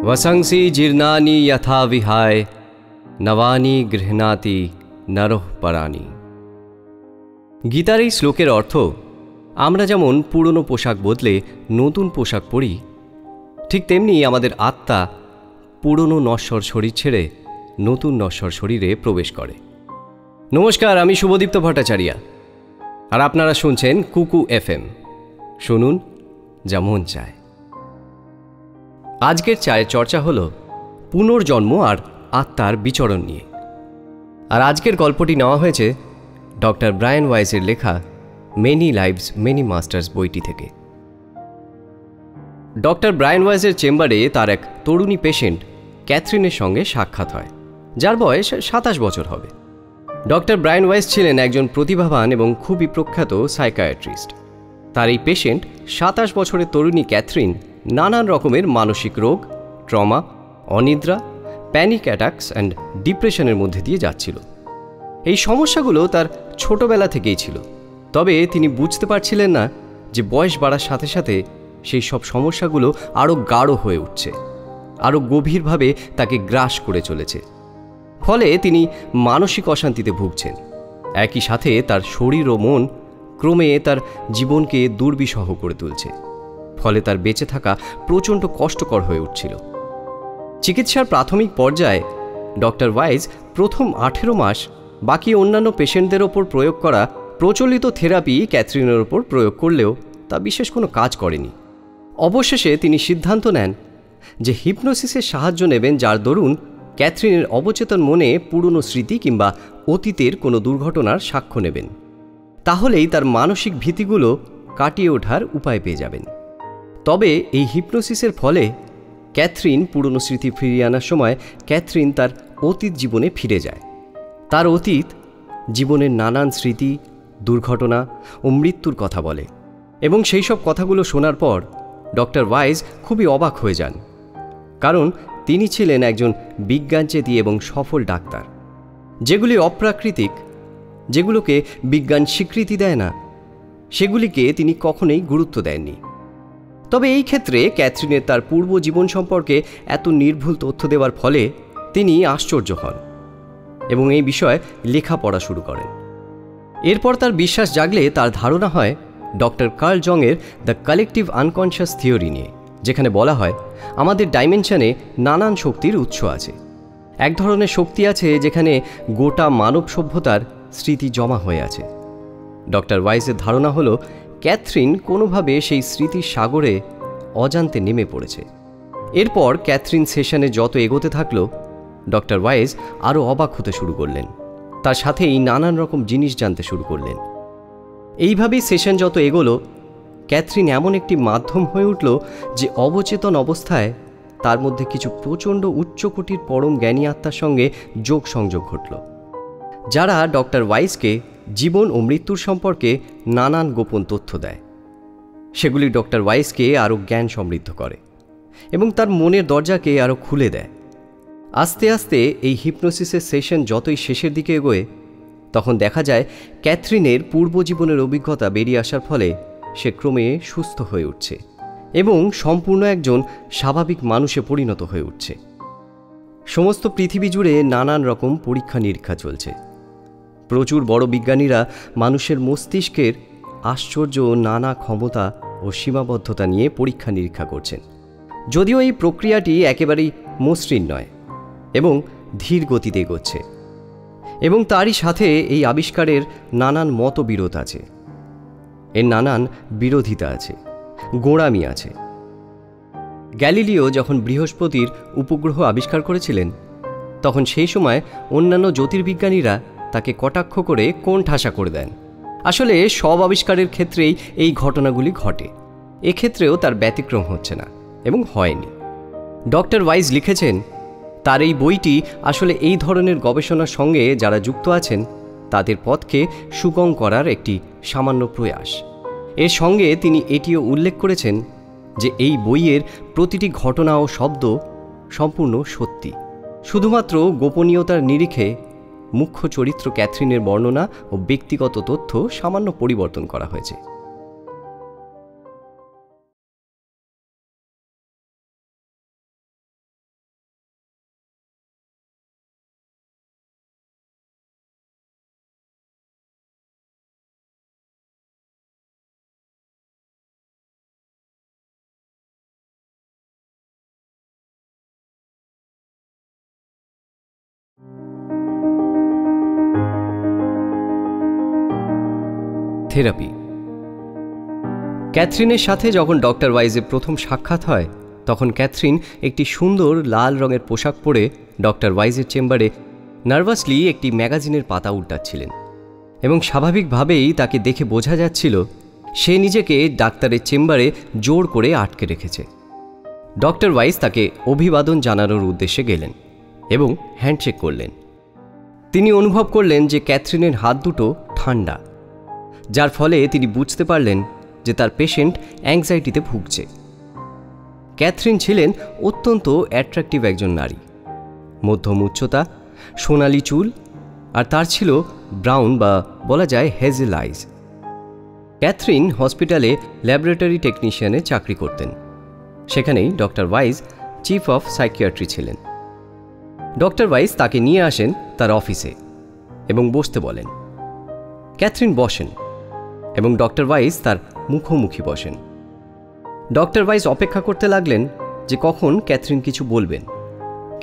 वसंसि जीर्णानि यथा विहाय नवानि गृह्णाति नरः पराणि। গীতার এই শ্লোকের অর্থ, আমরা যেমন পুরনো পোশাক বদলে নতুন পোশাক পরি, ঠিক তেমনি আমাদের আত্মা পুরনো নশ্বর শরীর ছেড়ে নতুন নশ্বর শরীরে প্রবেশ করে। নমস্কার, আমি শুভদীপ্ত ভট্টাচার্য, আর আপনারা শুনছেন কুকু FM। শুনুন যা মন চায়। আজকের চায়ের চর্চা হলো পুনর্জন্ম আর আত্মার বিচরণ নিয়ে। আর আজকের গল্পটি নেওয়া হয়েছে ডক্টর ব্রায়ান ওয়াইজের লেখা মেনি লাইভস মেনি মাস্টার্স বইটি থেকে। ডক্টর ব্রায়ান ওয়াইজের চেম্বারে তার এক তরুণী পেশেন্ট ক্যাথরিনের সঙ্গে সাক্ষাৎ হয়, যার বয়স 27 বছর হবে। ডক্টর ব্রায়ান ওয়াইজ ছিলেন একজন প্রতিভাবান এবং খুবই প্রখ্যাত সাইকিয়াট্রিস্ট। তার এই পেশেন্ট 27 বছরের তরুণী ক্যাথরিন নানান রকমের মানসিক রোগ, ট্রমা, অনিদ্রা, প্যানিক অ্যাটাকস অ্যান্ড ডিপ্রেশনের মধ্যে দিয়ে যাচ্ছিল। এই সমস্যাগুলো তার ছোটবেলা থেকেই ছিল, তবে তিনি বুঝতে পারছিলেন না যে বয়স বাড়ার সাথে সাথে সেই সব সমস্যাগুলো আরও গাঢ় হয়ে উঠছে, আরও গভীরভাবে তাকে গ্রাস করে চলেছে। ফলে তিনি মানসিক অশান্তিতে ভুগছেন। একই সাথে তার শরীর ও মন ক্রমে তার জীবনকে দুর্বিষহ করে তুলছে। ফলে তার বেঁচে থাকা প্রচণ্ড কষ্টকর হয়ে উঠছিল। চিকিৎসার প্রাথমিক পর্যায়ে ডক্টর ওয়াইজ প্রথম 18 মাস বাকি অন্যান্য পেশেন্টদের ওপর প্রয়োগ করা প্রচলিত থেরাপি ক্যাথরিনের ওপর প্রয়োগ করলেও তা বিশেষ কোনো কাজ করেনি। অবশেষে তিনি সিদ্ধান্ত নেন যে হিপনোসিসের সাহায্য নেবেন, যার দরুন ক্যাথরিনের অবচেতন মনে পুরনো স্মৃতি কিংবা অতীতের কোনো দুর্ঘটনার সাক্ষ্য নেবেন। তাহলেই তার মানসিক ভীতিগুলো কাটিয়ে ওঠার উপায় পেয়ে যাবেন। তবে এই হিপনোসিসের ফলে ক্যাথরিন পুরনো স্মৃতি ফিরিয়ে আনার সময় ক্যাথরিন তার অতীত জীবনে ফিরে যায়। তার অতীত জীবনের নানান স্মৃতি, দুর্ঘটনা ও মৃত্যুর কথা বলে, এবং সেই সব কথাগুলো শোনার পর ডক্টর ওয়াইজ খুবই অবাক হয়ে যান, কারণ তিনি ছিলেন একজন বিজ্ঞানচেতী এবং সফল ডাক্তার। যেগুলি অপ্রাকৃতিক, যেগুলোকে বিজ্ঞান স্বীকৃতি দেয় না, সেগুলিকে তিনি কখনোই গুরুত্ব দেননি। তবে এই ক্ষেত্রে ক্যাথরিনের তার পূর্ব জীবন সম্পর্কে এত নির্ভুল তথ্য দেওয়ার ফলে তিনি আশ্চর্য হন এবং এই বিষয়ে লেখাপড়া শুরু করেন। এরপর তার বিশ্বাস জাগলে তার ধারণা হয় ডক্টর কার্ল জংয়ের দ্য কালেকটিভ আনকনশিয়াস থিওরি নিয়ে, যেখানে বলা হয় আমাদের ডাইমেনশনে নানান শক্তির উৎস আছে। এক ধরনের শক্তি আছে যেখানে গোটা মানব সভ্যতার স্মৃতি জমা হয়ে আছে। ডক্টর ওয়াইজের ধারণা হলো ক্যাথরিন কোনোভাবে সেই স্মৃতির সাগরে অজান্তে নেমে পড়েছে। এরপর ক্যাথরিন সেশনে যত এগোতে থাকলো, ডক্টর ওয়াইজ আরও অবাক হতে শুরু করলেন। তার সাথেই নানান রকম জিনিস জানতে শুরু করলেন। এইভাবেই সেশন যত এগোলো, ক্যাথরিন এমন একটি মাধ্যম হয়ে উঠল যে অবচেতন অবস্থায় তার মধ্যে কিছু প্রচণ্ড উচ্চকোটির পরম জ্ঞানী আত্মার সঙ্গে যোগ সংযোগ ঘটল, যারা ডক্টর ওয়াইজকে জীবন ও মৃত্যুর সম্পর্কে নানান গোপন তথ্য দেয়। সেগুলি ডক্টর ওয়াইজকে আরও জ্ঞান সমৃদ্ধ করে এবং তার মনের দরজাকে আরও খুলে দেয়। আস্তে আস্তে এই হিপনোসিসের সেশন যতই শেষের দিকে এগোয়, তখন দেখা যায় ক্যাথরিনের পূর্বজীবনের অভিজ্ঞতা বেরিয়ে আসার ফলে সে ক্রমে সুস্থ হয়ে উঠছে এবং সম্পূর্ণ একজন স্বাভাবিক মানুষে পরিণত হয়ে উঠছে। সমস্ত পৃথিবী জুড়ে নানান রকম পরীক্ষা নিরীক্ষা চলছে। প্রচুর বড় বিজ্ঞানীরা মানুষের মস্তিষ্কের আশ্চর্য নানা ক্ষমতা ও সীমাবদ্ধতা নিয়ে পরীক্ষা নিরীক্ষা করছেন। যদিও এই প্রক্রিয়াটি একেবারেই মসৃণ নয় এবং ধীর গতিতে এগোচ্ছে, এবং তারই সাথে এই আবিষ্কারের নানান মতবিরোধ আছে, এর নানান বিরোধিতা আছে, গোঁড়ামি আছে। গ্যালিলিও যখন বৃহস্পতির উপগ্রহ আবিষ্কার করেছিলেন, তখন সেই সময় অন্যান্য জ্যোতির্বিজ্ঞানীরা তাকে কটাক্ষ করে কোণঠাসা করে দেন। আসলে সব আবিষ্কারের ক্ষেত্রেই এই ঘটনাগুলি ঘটে, এক্ষেত্রেও তার ব্যতিক্রম হচ্ছে না এবং হয়নি। ডক্টর ওয়াইজ লিখেছেন, তার এই বইটি আসলে এই ধরনের গবেষণার সঙ্গে যারা যুক্ত আছেন তাদের পথকে সুগম করার একটি সামান্য প্রয়াস। এর সঙ্গে তিনি এটিও উল্লেখ করেছেন যে এই বইয়ের প্রতিটি ঘটনা ও শব্দ সম্পূর্ণ সত্যি, শুধুমাত্র গোপনীয়তার নিরিখে মুখ্য চরিত্র ক্যাথরিনের বর্ণনা ও ব্যক্তিগত তথ্য সামান্য পরিবর্তন করা হয়েছে। থেরাপি। ক্যাথরিনের সাথে যখন ডক্টর ওয়াইজের প্রথম সাক্ষাৎ হয়, তখন ক্যাথরিন একটি সুন্দর লাল রঙের পোশাক পরে ডক্টর ওয়াইজের চেম্বারে নার্ভাসলি একটি ম্যাগাজিনের পাতা উল্টাচ্ছিলেন, এবং স্বাভাবিকভাবেই তাকে দেখে বোঝা যাচ্ছিল সে নিজেকে ডাক্তারের চেম্বারে জোর করে আটকে রেখেছে। ডক্টর ওয়াইজ তাকে অভিবাদন জানানোর উদ্দেশ্যে গেলেন এবং হ্যান্ডশেক করলেন। তিনি অনুভব করলেন যে ক্যাথরিনের হাত দুটো ঠান্ডা, যার ফলে তিনি বুঝতে পারলেন যে তার পেশেন্ট অ্যাংজাইটিতে ভুগছে। ক্যাথরিন ছিলেন অত্যন্ত অ্যাট্রাকটিভ একজন নারী, মধ্যম উচ্চতা, সোনালি চুল, আর তার ছিল ব্রাউন বা বলা যায় হেজেল আইজ। ক্যাথরিন হসপিটালে ল্যাবরেটরি টেকনিশিয়ানে চাকরি করতেন। সেখানেই doctor wise chief of psychiatry ছিলেন। ডক্টর ওয়াইজ তাকে নিয়ে আসেন তার অফিসে এবং বসতে বলেন। ক্যাথরিন বসেন এবং ডক্টর ওয়াইজ তার মুখোমুখি বসেন। ডক্টর ওয়াইজ অপেক্ষা করতে লাগলেন যে কখন ক্যাথরিন কিছু বলবেন,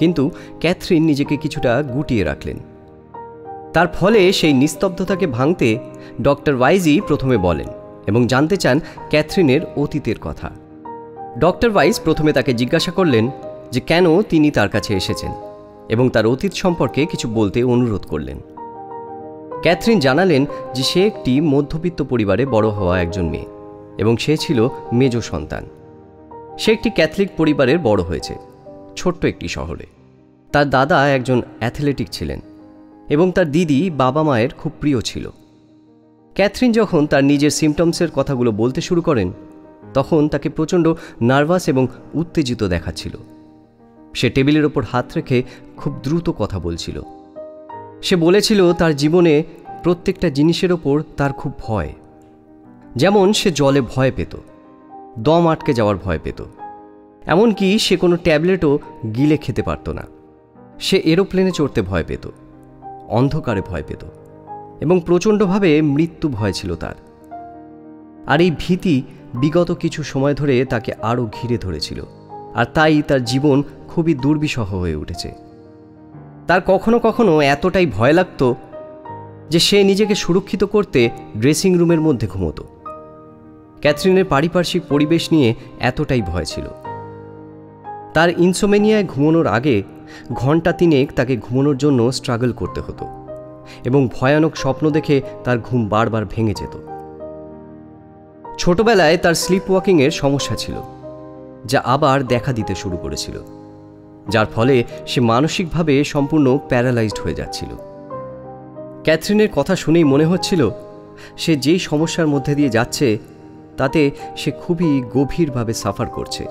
কিন্তু ক্যাথরিন নিজেকে কিছুটা গুটিয়ে রাখলেন। তার ফলে সেই নিস্তব্ধতাকে ভাঙতে ডক্টর ওয়াইজই প্রথমে বলেন এবং জানতে চান ক্যাথরিনের অতীতের কথা। ডক্টর ওয়াইজ প্রথমে তাকে জিজ্ঞাসা করলেন যে কেন তিনি তার কাছে এসেছেন এবং তার অতীত সম্পর্কে কিছু বলতে অনুরোধ করলেন। ক্যাথরিন জানালেন যে সে একটি মধ্যবিত্ত পরিবারে বড় হওয়া একজন মেয়ে এবং সে ছিল মেজ সন্তান। সে একটি ক্যাথলিক পরিবারের বড় হয়েছে, ছোট্ট একটি শহরে। তার দাদা একজন অ্যাথলেটিক ছিলেন এবং তার দিদি বাবা মায়ের খুব প্রিয় ছিল। ক্যাথরিন যখন তার নিজের সিমটমসের কথাগুলো বলতে শুরু করেন, তখন তাকে প্রচণ্ড নার্ভাস এবং উত্তেজিত দেখাচ্ছিল। সে টেবিলের ওপর হাত রেখে খুব দ্রুত কথা বলছিল। সে বলেছিল তার জীবনে প্রত্যেকটা জিনিসের ওপর তার খুব ভয়। যেমন সে জলে ভয় পেত, দম আটকে যাওয়ার ভয় পেত, এমনকি সে কোনো ট্যাবলেটও গিলে খেতে পারত না। সে এরোপ্লেনে চড়তে ভয় পেত, অন্ধকারে ভয় পেত এবং প্রচণ্ডভাবে মৃত্যু ভয় ছিল তার। আর এই ভীতি বিগত কিছু সময় ধরে তাকে আরও ঘিরে ধরেছিল, আর তাই তার জীবন খুবই দুর্বিষহ হয়ে উঠেছে। তার কখনো কখনো এতটাই ভয় লাগত যে সে নিজেকে সুরক্ষিত করতে ড্রেসিং রুমের মধ্যে ঘুমোত। ক্যাথরিনের পারিপার্শ্বিক পরিবেশ নিয়ে এতটাই ভয় ছিল। তার ইনসোমেনিয়ায় ঘুমানোর আগে ঘণ্টা তিনেক তাকে ঘুমানোর জন্য স্ট্রাগল করতে হতো এবং ভয়ানক স্বপ্ন দেখে তার ঘুম বারবার ভেঙে যেত। ছোটবেলায় তার স্লিপ ওয়াকিংয়ের সমস্যা ছিল, যা আবার দেখা দিতে শুরু করেছিল, যার ফলে সে মানসিকভাবে সম্পূর্ণ প্যারালাইজড হয়ে যাচ্ছিল। ক্যাথরিনের কথা শুনেই মনে হচ্ছিল সে যেই সমস্যার মধ্যে দিয়ে যাচ্ছে তাতে সে খুবই গভীরভাবে সাফার করছে।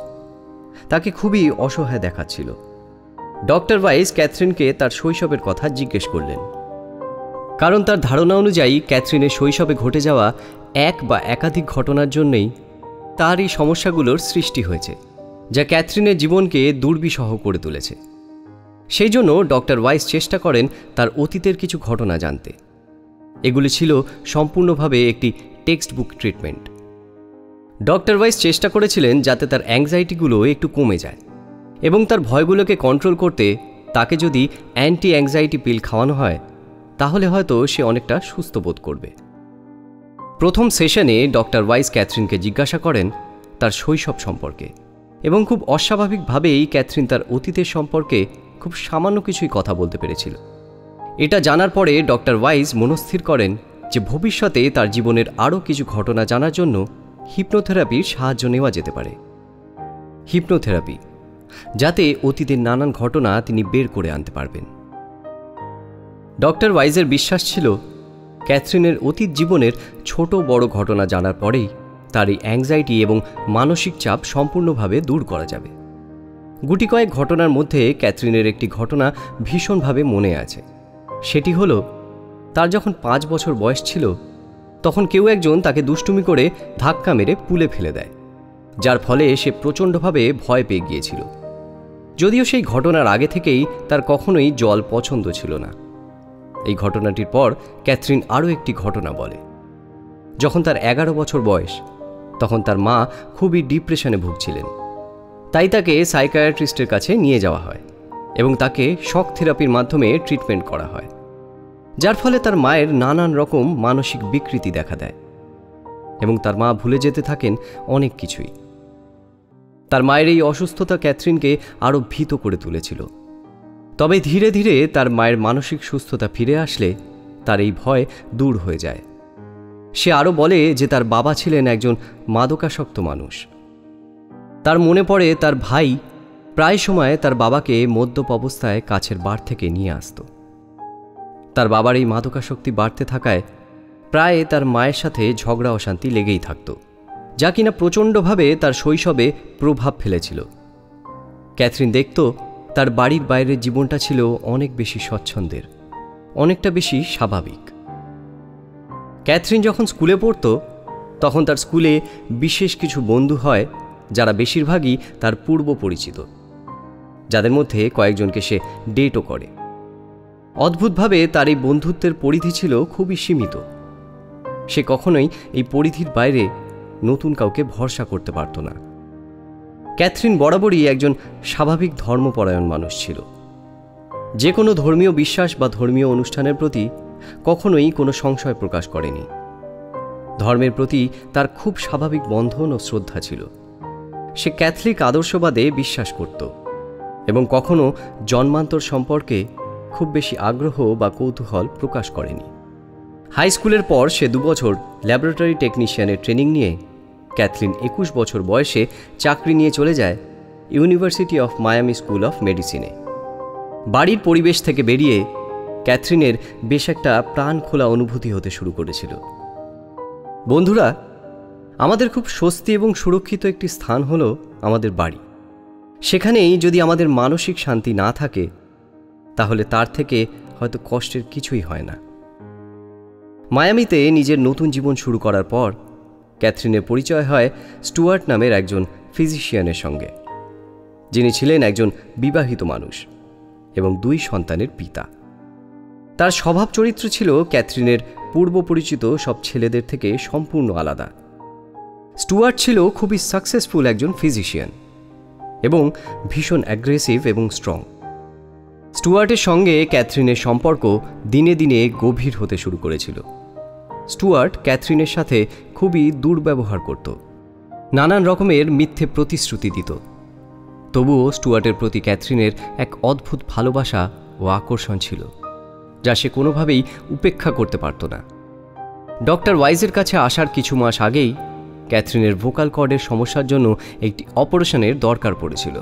তাকে খুবই অসহায় দেখাচ্ছিল। ডক্টর ওয়াইজ ক্যাথরিনকে তার শৈশবের কথা জিজ্ঞেস করলেন, কারণ তার ধারণা অনুযায়ী ক্যাথরিনের শৈশবে ঘটে যাওয়া এক বা একাধিক ঘটনার জন্যই তার এই সমস্যাগুলোর সৃষ্টি হয়েছে, যা ক্যাথরিনের জীবনকে দুর্বিষহ করে তুলেছে। সেই জন্য ডক্টর ওয়াইজ চেষ্টা করেন তার অতীতের কিছু ঘটনা জানতে। এগুলি ছিল সম্পূর্ণভাবে একটি text book treatment. Doctor wise চেষ্টা করেছিলেন যাতে তার অ্যাংজাইটিগুলো একটু কমে যায় এবং তার ভয়গুলোকে কন্ট্রোল করতে তাকে যদি অ্যান্টি অ্যাংজাইটি পিল খাওয়ানো হয়, তাহলে হয়তো সে অনেকটা সুস্থ বোধ করবে। প্রথম সেশনে ডক্টর ওয়াইজ ক্যাথরিনকে জিজ্ঞাসা করেন তার শৈশব সম্পর্কে, এবং খুব অস্বাভাবিকভাবেই ক্যাথরিন তার অতীতের সম্পর্কে খুব সামান্য কিছুই কথা বলতে পেরেছিল। এটা জানার পরে ডক্টর ওয়াইজ মনস্থির করেন যে ভবিষ্যতে তার জীবনের আরও কিছু ঘটনা জানার জন্য হিপনোথেরাপির সাহায্য নেওয়া যেতে পারে। হিপনোথেরাপি, যাতে অতীতের নানান ঘটনা তিনি বের করে আনতে পারবেন। ডক্টর ওয়াইজের বিশ্বাস ছিল ক্যাথরিনের অতীত জীবনের ছোট বড় ঘটনা জানার পরেই তার এই অ্যাংজাইটি এবং মানসিক চাপ সম্পূর্ণভাবে দূর করা যাবে। গুটি কয়েক ঘটনার মধ্যে ক্যাথরিনের একটি ঘটনা ভীষণভাবে মনে আছে। সেটি হলো, তার যখন 5 বছর বয়স ছিল, তখন কেউ একজন তাকে দুষ্টুমি করে ধাক্কা মেরে পুলে ফেলে দেয়, যার ফলে সে প্রচণ্ডভাবে ভয় পেয়ে গিয়েছিল। যদিও সেই ঘটনার আগে থেকেই তার কখনোই জল পছন্দ ছিল না। এই ঘটনাটির পর ক্যাথরিন আরও একটি ঘটনা বলে। যখন তার 11 বছর বয়স, তখন তার মা খুবই ডিপ্রেশনে ভুগছিলেন। তাই তাকে সাইকিয়াট্রিস্টের কাছে নিয়ে যাওয়া হয় এবং তাকে শক থেরাপির মাধ্যমে ট্রিটমেন্ট করা হয়, যার ফলে তার মায়ের নানান রকম মানসিক বিকৃতি দেখা দেয় এবং তার মা ভুলে যেতে থাকেন অনেক কিছুই। তার মায়ের এই অসুস্থতা ক্যাথরিনকে আরও ভীত করে তুলেছিল। তবে ধীরে ধীরে তার মায়ের মানসিক সুস্থতা ফিরে আসলে তার এই ভয় দূর হয়ে যায়। সে আরও বলে যে তার বাবা ছিলেন একজন মাদকাসক্ত মানুষ। তার মনে পড়ে তার ভাই প্রায় সময় তার বাবাকে মদ্যপ অবস্থায় কাছের বার থেকে নিয়ে আসত। তার বাবার এই মাদকাসক্তি বাড়তে থাকায় প্রায় তার মায়ের সাথে ঝগড়া অশান্তি লেগেই থাকত, যা কিনা প্রচণ্ডভাবে তার শৈশবে প্রভাব ফেলেছিল। ক্যাথরিন দেখত তার বাড়ির বাইরের জীবনটা ছিল অনেক বেশি স্বচ্ছন্দের, অনেকটা বেশি স্বাভাবিক। ক্যাথরিন যখন স্কুলে পড়ত তখন তার স্কুলে বিশেষ কিছু বন্ধু হয় যারা বেশিরভাগই তার পূর্ব পরিচিত, যাদের মধ্যে কয়েকজনকে সে ডেটও করে। অদ্ভুতভাবে তার এই বন্ধুত্বের পরিধি ছিল খুবই সীমিত। সে কখনোই এই পরিধির বাইরে নতুন কাউকে ভরসা করতে পারত না। ক্যাথরিন বরাবরই একজন স্বাভাবিক ধর্মপরায়ণ মানুষ ছিল। যে কোনো ধর্মীয় বিশ্বাস বা ধর্মীয় অনুষ্ঠানের প্রতি কখনোই কোনো সংশয় প্রকাশ করেনি। ধর্মের প্রতি তার খুব স্বাভাবিক বন্ধন ও শ্রদ্ধা ছিল। সে ক্যাথলিক আদর্শবাদে বিশ্বাস করত এবং কখনো জন্মান্তর সম্পর্কে খুব বেশি আগ্রহ বা কৌতূহল প্রকাশ করেনি। হাই স্কুলের পর সে 2 বছর ল্যাবরেটরি টেকনিশিয়ানের ট্রেনিং নিয়ে ক্যাথরিন 21 বছর বয়সে চাকরি নিয়ে চলে যায় university of Miami school of মেডিসিনে। বাড়ির পরিবেশ থেকে বেরিয়ে ক্যাথরিনের বেশ একটা প্রাণ খোলা অনুভূতি হতে শুরু করেছিল। বন্ধুরা, আমাদের খুব স্বস্তি এবং সুরক্ষিত একটি স্থান হলো আমাদের বাড়ি। সেখানেই যদি আমাদের মানসিক শান্তি না থাকে তাহলে তার থেকে হয়তো কষ্টের কিছুই হয় না। মায়ামিতে নিজের নতুন জীবন শুরু করার পর ক্যাথরিনের পরিচয় হয় স্টুয়ার্ট নামের একজন ফিজিশিয়ানের সঙ্গে, যিনি ছিলেন একজন বিবাহিত মানুষ এবং 2 সন্তানের পিতা। তার স্বভাব চরিত্র ছিল ক্যাথরিনের পূর্ব পরিচিত সব ছেলেদের থেকে সম্পূর্ণ আলাদা। স্টুয়ার্ট ছিল খুবই সাকসেসফুল একজন ফিজিশিয়ান এবং ভীষণ অ্যাগ্রেসিভ এবং স্ট্রং। স্টুয়ার্টের সঙ্গে ক্যাথরিনের সম্পর্ক দিনে দিনে গভীর হতে শুরু করেছিল। স্টুয়ার্ট ক্যাথরিনের সাথে খুবই দুর্ব্যবহার করত, নানান রকমের মিথ্যে প্রতিশ্রুতি দিত। তবুও স্টুয়ার্টের প্রতি ক্যাথরিনের এক অদ্ভুত ভালোবাসা ও আকর্ষণ ছিল, যা সে কোনোভাবেই উপেক্ষা করতে পারত না। ডক্টর ওয়াইজের কাছে আসার কিছু মাস আগেই ক্যাথরিনের ভোকাল কর্ডের সমস্যার জন্য একটি অপারেশনের দরকার পড়েছিল।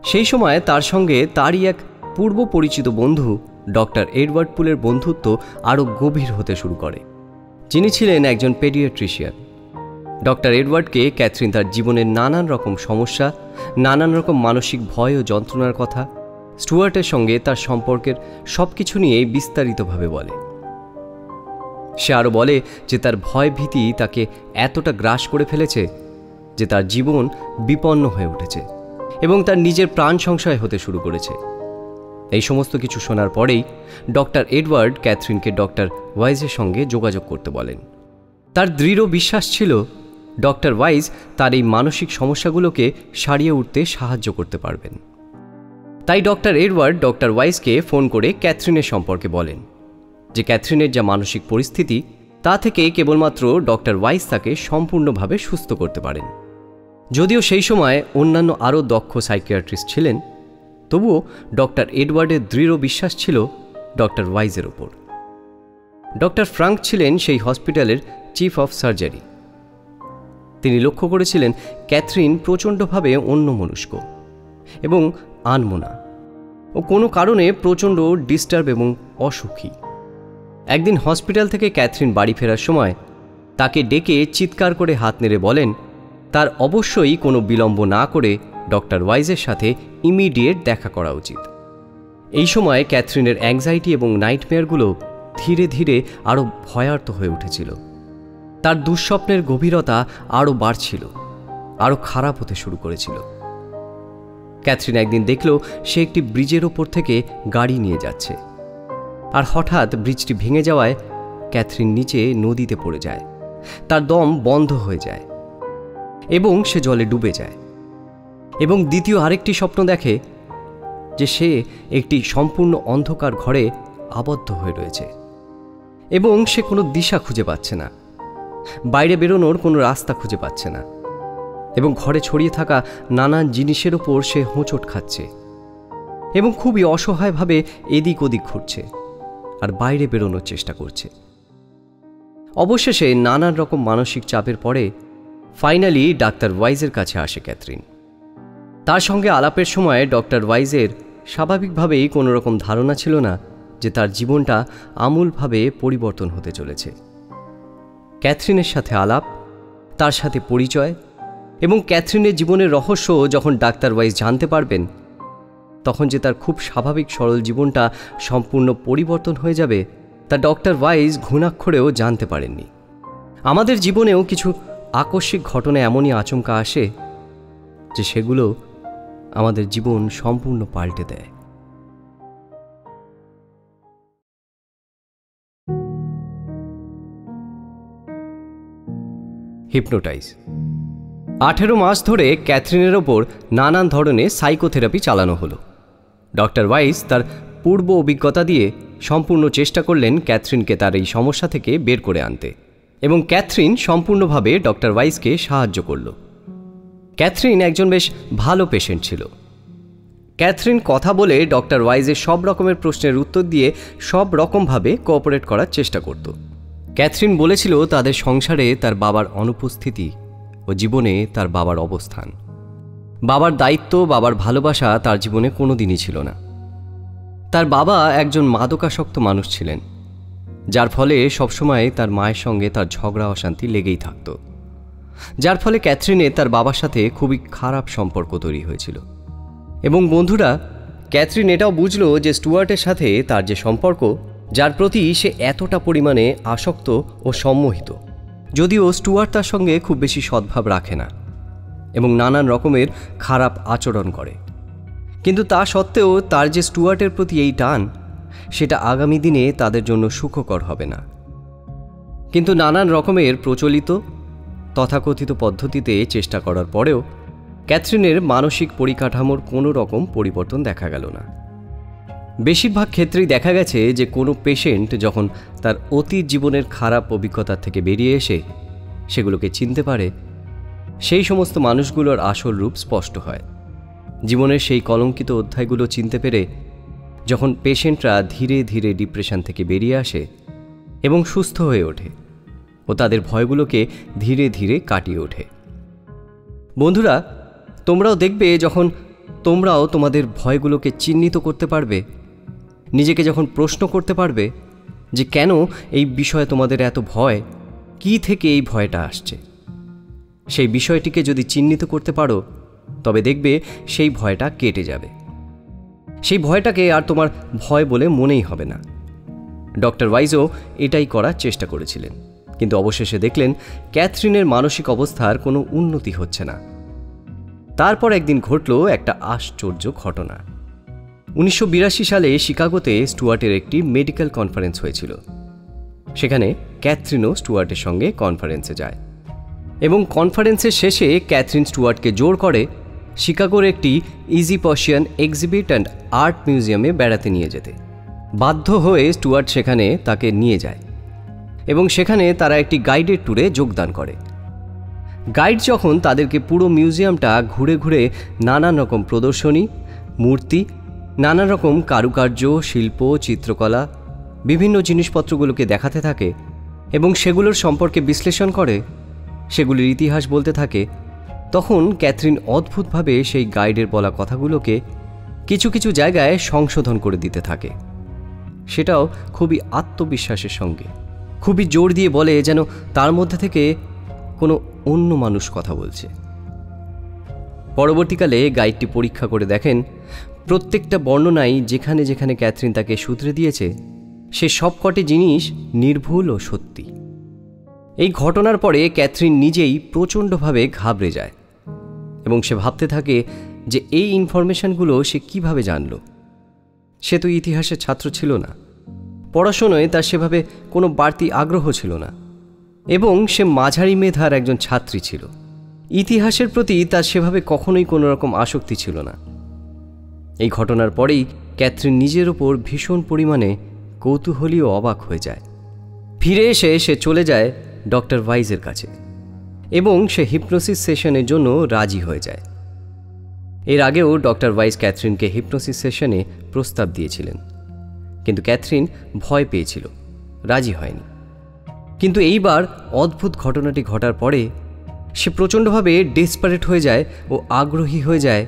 সেই সময় তার সঙ্গে তারই এক পূর্ব পরিচিত বন্ধু ডক্টর এডওয়ার্ড পুলের বন্ধুত্ব আরও গভীর হতে শুরু করে, যিনি ছিলেন একজন পেডিয়াট্রিশিয়ান। ডক্টর এডওয়ার্ডকে ক্যাথরিন তার জীবনের নানান রকম সমস্যা, নানান রকম মানসিক ভয় ও যন্ত্রণার কথা, স্টুয়ার্টের সঙ্গে তার সম্পর্কের সব কিছু নিয়ে বিস্তারিতভাবে বলে। সে আরও বলে যে তার ভয় ভীতি তাকে এতটা গ্রাস করে ফেলেছে যে তার জীবন বিপন্ন হয়ে উঠেছে এবং তার নিজের প্রাণ সংশয় হতে শুরু করেছে। এই সমস্ত কিছু শোনার পরেই ডক্টর এডওয়ার্ড ক্যাথরিনকে ডক্টর ওয়াইজের সঙ্গে যোগাযোগ করতে বলেন। তার দৃঢ় বিশ্বাস ছিল ডক্টর ওয়াইজ তার এই মানসিক সমস্যাগুলোকে সারিয়ে উঠতে সাহায্য করতে পারবেন। তাই ডক্টর এডওয়ার্ড ডক্টর ওয়াইজকে ফোন করে ক্যাথরিনের সম্পর্কে বলেন যে ক্যাথরিনের যা মানসিক পরিস্থিতি তা থেকে কেবলমাত্র ডক্টর ওয়াইজ তাকে সম্পূর্ণভাবে সুস্থ করতে পারেন। যদিও সেই সময় অন্যান্য আরও দক্ষ সাইকিয়াট্রিস্ট ছিলেন, তবুও ডক্টর এডওয়ার্ডের দৃঢ় বিশ্বাস ছিল ডক্টর ওয়াইজের ওপর। ডক্টর ফ্রাঙ্ক ছিলেন সেই হসপিটালের চিফ অফ সার্জারি। তিনি লক্ষ্য করেছিলেন ক্যাথরিন প্রচণ্ডভাবে অন্যমনস্ক এবং আনমনা ও কোনো কারণে প্রচণ্ড ডিস্টার্ব এবং অসুখী। একদিন হসপিটাল থেকে ক্যাথরিন বাড়ি ফেরার সময় তাকে ডেকে চিৎকার করে হাত নেড়ে বলেন তার অবশ্যই কোনো বিলম্ব না করে ডক্টর ওয়াইজের সাথে ইমিডিয়েট দেখা করা উচিত। এই সময় ক্যাথরিনের অ্যাংজাইটি এবং নাইটমেয়ারগুলো ধীরে ধীরে আরও ভয়ার্ত হয়ে উঠেছিল। তার দুঃস্বপ্নের গভীরতা আরও বাড়ছিল, আরও খারাপ হতে শুরু করেছিল। ক্যাথরিন একদিন দেখল সে একটি ব্রিজের ওপর থেকে গাড়ি নিয়ে যাচ্ছে, আর হঠাৎ ব্রিজটি ভেঙে যাওয়ায় ক্যাথরিন নিচে নদীতে পড়ে যায়। তার দম বন্ধ হয়ে যায় এবং সে জলে ডুবে যায়। এবং দ্বিতীয় আরেকটি স্বপ্ন দেখে যে সে একটি সম্পূর্ণ অন্ধকার ঘরে আবদ্ধ হয়ে রয়েছে এবং সে কোনো দিশা খুঁজে পাচ্ছে না। বাইরে বেরোনোর কোনো রাস্তা খুঁজে পাচ্ছে না এবং ঘরে ছড়িয়ে থাকা নানান জিনিসের ওপর সে হোঁচট খাচ্ছে এবং খুবই অসহায়ভাবে এদিক ওদিক ঘুরছে আর বাইরে বেরোনোর চেষ্টা করছে। অবশেষে নানান রকম মানসিক চাপের পরে ফাইনালি ডাক্তার ওয়াইজের কাছে আসে ক্যাথরিন। তার সঙ্গে আলাপের সময় ডক্টর ওয়াইজের স্বাভাবিকভাবেই কোনো রকম ধারণা ছিল না যে তার জীবনটা আমূলভাবে পরিবর্তন হতে চলেছে। ক্যাথরিনের সাথে আলাপ, তার সাথে পরিচয় এবং ক্যাথরিনের জীবনের রহস্য যখন ডাক্তার ওয়াইজ জানতে পারবেন, তখন যে তার খুব স্বাভাবিক সরল জীবনটা সম্পূর্ণ পরিবর্তন হয়ে যাবে তা ডক্টর ওয়াইজ ঘুণাক্ষরেও জানতে পারেননি। আমাদের জীবনেও কিছু আকস্মিক ঘটনা এমনই আচমকা আসে যে সেগুলো আমাদের জীবন সম্পূর্ণ পাল্টে দেয়। হিপনোটাইজ। 18 মাস ধরে ক্যাথরিনের ওপর নানান ধরনের সাইকোথেরাপি চালানো হলো। ডক্টর ওয়াইজ তার পূর্ব অভিজ্ঞতা দিয়ে সম্পূর্ণ চেষ্টা করলেন ক্যাথরিনকে তার এই সমস্যা থেকে বের করে আনতে এবং ক্যাথরিন সম্পূর্ণভাবে ডক্টর ওয়াইজকে সাহায্য করল। ক্যাথরিন একজন বেশ ভালো পেশেন্ট ছিল। ক্যাথরিন কথা বলে ডক্টর ওয়াইজের সব রকমের প্রশ্নের উত্তর দিয়ে সব রকমভাবে কোঅপারেট করার চেষ্টা করত। ক্যাথরিন বলেছিল তাদের সংসারে তার বাবার অনুপস্থিতি ও জীবনে তার বাবার অবস্থান, বাবার দায়িত্ব, বাবার ভালোবাসা তার জীবনে কোনো দিনই ছিল না। তার বাবা একজন মাদকাসক্ত মানুষ ছিলেন, যার ফলে সবসময় তার মায়ের সঙ্গে তার ঝগড়া অশান্তি লেগেই থাকত, যার ফলে ক্যাথরিনের তার বাবার সাথে খুবই খারাপ সম্পর্ক তৈরি হয়েছিল। এবং বন্ধুরা, ক্যাথরিন এটাও বুঝল যে স্টুয়ার্টের সাথে তার যে সম্পর্ক, যার প্রতি সে এতটা পরিমাণে আসক্ত ও সম্মোহিত, যদিও স্টুয়ার্ট তার সঙ্গে খুব বেশি সদ্ভাব রাখে না এবং নানান রকমের খারাপ আচরণ করে, কিন্তু তা সত্ত্বেও তার যে স্টুয়ার্টের প্রতি এই টান, সেটা আগামী দিনে তাদের জন্য সুখকর হবে না। কিন্তু নানান রকমের প্রচলিত তথাকথিত পদ্ধতিতে চেষ্টা করার পরেও ক্যাথরিনের মানসিক পরিকাঠামোর কোনো রকম পরিবর্তন দেখা গেল না। বেশিরভাগ ক্ষেত্রেই দেখা গেছে যে কোনো পেশেন্ট যখন তার অতীত জীবনের খারাপ অভিজ্ঞতার থেকে বেরিয়ে এসে সেগুলোকে চিনতে পারে, সেই সমস্ত মানুষগুলোর আসল রূপ স্পষ্ট হয়। জীবনের সেই কলঙ্কিত অধ্যায়গুলো চিনতে পেরে যখন পেশেন্টরা ধীরে ধীরে ডিপ্রেশন থেকে বেরিয়ে আসে এবং সুস্থ হয়ে ওঠে ও তাদের ভয়গুলোকে ধীরে ধীরে কাটিয়ে ওঠে। বন্ধুরা, তোমরাও দেখবে যখন তোমরাও তোমাদের ভয়গুলোকে চিহ্নিত করতে পারবে, নিজেকে যখন প্রশ্ন করতে পারবে যে কেন এই বিষয়ে তোমাদের এত ভয়, কী থেকে এই ভয়টা আসছে, সেই বিষয়টিকে যদি চিহ্নিত করতে পারো, তবে দেখবে সেই ভয়টা কেটে যাবে। সেই ভয়টাকে আর তোমার ভয় বলে মনেই হবে না। ডক্টর ওয়াইজও এটাই করার চেষ্টা করেছিলেন, কিন্তু অবশেষে দেখলেন ক্যাথরিনের মানসিক অবস্থার কোনো উন্নতি হচ্ছে না। তারপর একদিন ঘটল একটা আশ্চর্য ঘটনা। 1982 সালে শিকাগোতে স্টুয়ার্টের একটি মেডিকেল কনফারেন্স হয়েছিল। সেখানে ক্যাথরিনও স্টুয়ার্টের সঙ্গে কনফারেন্সে যায় এবং কনফারেন্সের শেষে ক্যাথরিন স্টুয়ার্টকে জোর করে শিকাগোর একটি ইজিপশিয়ান এক্সিবিট অ্যান্ড আর্ট মিউজিয়ামে বেড়াতে নিয়ে যেতে। বাধ্য হয়ে স্টুয়ার্ট সেখানে তাকে নিয়ে যায় এবং সেখানে তারা একটি গাইডেড ট্যুরে যোগদান করে। গাইড যখন তাদেরকে পুরো মিউজিয়ামটা ঘুরে ঘুরে নানান রকম প্রদর্শনী, মূর্তি, নানান রকম কারুকার্য, শিল্প, চিত্রকলা, বিভিন্ন জিনিসপত্রগুলোকে দেখাতে থাকে এবং সেগুলোর সম্পর্কে বিশ্লেষণ করে, সেগুলির ইতিহাস বলতে থাকে, তখন ক্যাথরিন অদ্ভুতভাবে সেই গাইডের বলা কথাগুলোকে কিছু কিছু জায়গায় সংশোধন করে দিতে থাকে। সেটাও খুবই আত্মবিশ্বাসের সঙ্গে, খুবই জোর দিয়ে বলে যেন তার মধ্যে থেকে কোনো অন্য মানুষ কথা বলছে। পরবর্তীকালে গাইডটি পরীক্ষা করে দেখেন প্রত্যেকটা বর্ণনাই যেখানে যেখানে ক্যাথরিন তাকে শুধরে দিয়েছে সে সবকটি জিনিস নির্ভুল ও সত্যি। এই ঘটনার পরে ক্যাথরিন নিজেই প্রচণ্ডভাবে ঘাবড়ে যায় এবং সে ভাবতে থাকে যে এই ইনফরমেশনগুলো সে কিভাবে জানল। সে তো ইতিহাসের ছাত্র ছিল না, পড়াশোনায় তার সেভাবে কোনো বাড়তি আগ্রহ ছিল না এবং সে মাঝারি মেধার একজন ছাত্রী ছিল। ইতিহাসের প্রতি তার সেভাবে কখনোই কোনো রকম আসক্তি ছিল না। এই ঘটনার পরেই ক্যাথরিন নিজের ওপর ভীষণ পরিমাণে কৌতূহলী ও অবাক হয়ে যায়। ফিরে এসে সে চলে যায় ডক্টর ওয়াইজের কাছে এবং সে হিপনোসিস সেশনের জন্য রাজি হয়ে যায়। এর আগেও ডক্টর ওয়াইজ ক্যাথরিনকে হিপনোসিস সেশনে প্রস্তাব দিয়েছিলেন, কিন্তু ক্যাথরিন ভয় পেয়েছিল, রাজি হয়নি। কিন্তু এইবার অদ্ভুত ঘটনাটি ঘটার পরে সে প্রচণ্ডভাবে ডেসপারেট হয়ে যায় ও আগ্রহী হয়ে যায়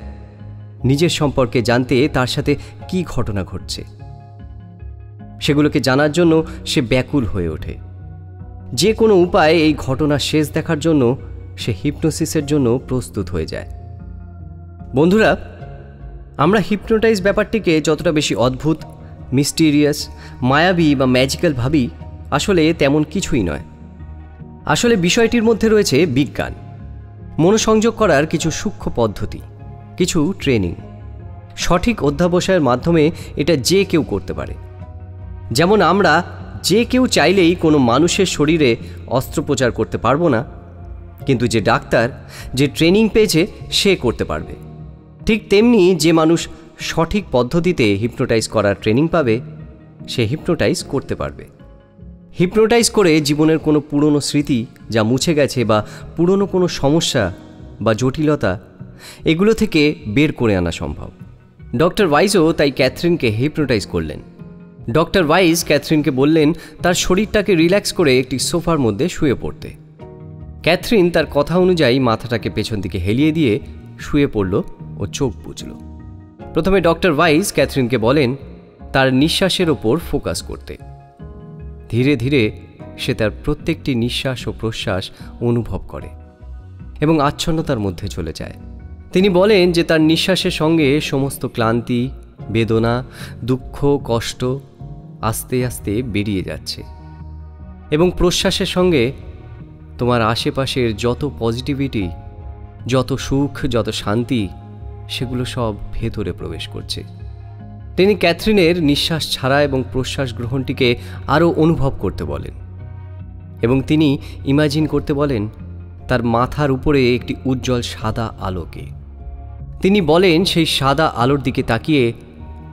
নিজের সম্পর্কে জানতে, তার সাথে কি ঘটনা ঘটছে সেগুলোকে জানার জন্য সে ব্যাকুল হয়ে ওঠে। যে কোনো উপায়ে এই ঘটনা শেষ দেখার জন্য সে হিপনোসিসের জন্য প্রস্তুত হয়ে যায়। বন্ধুরা, আমরা হিপনোটাইজ ব্যাপারটিকে যতটা বেশি অদ্ভুত, মিস্টিরিয়াস, মায়াবী বা ম্যাজিক্যাল ভাবি, আসলে তেমন কিছুই নয়। আসলে বিষয়টির মধ্যে রয়েছে বিজ্ঞান, মনোসংযোগ করার কিছু সূক্ষ্ম পদ্ধতি, কিছু ট্রেনিং। সঠিক অধ্যাবসায়ের মাধ্যমে এটা যে কেউ করতে পারে। যেমন আমরা যে কেউ চাইলেই কোনো মানুষের শরীরে অস্ত্রোপচার করতে পারবো না, কিন্তু যে ডাক্তার, যে ট্রেনিং পেয়েছে সে করতে পারবে। ঠিক তেমনি যে মানুষ সঠিক পদ্ধতিতে হিপনোটাইজ করার ট্রেনিং পাবে সে হিপনোটাইজ করতে পারবে। হিপনোটাইজ করে জীবনের কোনো পুরনো স্মৃতি যা মুছে গেছে বা পুরনো কোনো সমস্যা বা জটিলতা, এগুলো থেকে বের করে আনা সম্ভব। ডক্টর ওয়াইজও তাই ক্যাথরিনকে হিপনোটাইজ করলেন। ডক্টর ওয়াইজ ক্যাথরিনকে বললেন তার শরীরটাকে রিল্যাক্স করে একটি সোফার মধ্যে শুয়ে পড়তে। ক্যাথরিন তার কথা অনুযায়ী মাথাটাকে পেছন দিকে হেলিয়ে দিয়ে শুয়ে পড়ল ও চোখ বুজল। প্রথমে ডক্টর ওয়াইজ ক্যাথরিনকে বলেন তার নিঃশ্বাসের ওপর ফোকাস করতে। ধীরে ধীরে সে তার প্রত্যেকটি নিঃশ্বাস ও প্রশ্বাস অনুভব করে এবং আচ্ছন্নতার মধ্যে চলে যায়। তিনি বলেন যে তার নিঃশ্বাসের সঙ্গে সমস্ত ক্লান্তি, বেদনা, দুঃখ, কষ্ট আস্তে আস্তে বেরিয়ে যাচ্ছে এবং প্রশ্বাসের সঙ্গে তোমার আশেপাশের যত পজিটিভিটি, যত সুখ, যত শান্তি, সেগুলো সব ভেতরে প্রবেশ করছে। তিনি ক্যাথরিনের নিঃশ্বাস ছাড়া এবং প্রশ্বাস গ্রহণটিকে আরও অনুভব করতে বলেন এবং তিনি ইমাজিন করতে বলেন তার মাথার উপরে একটি উজ্জ্বল সাদা আলোকে। তিনি বলেন সেই সাদা আলোর দিকে তাকিয়ে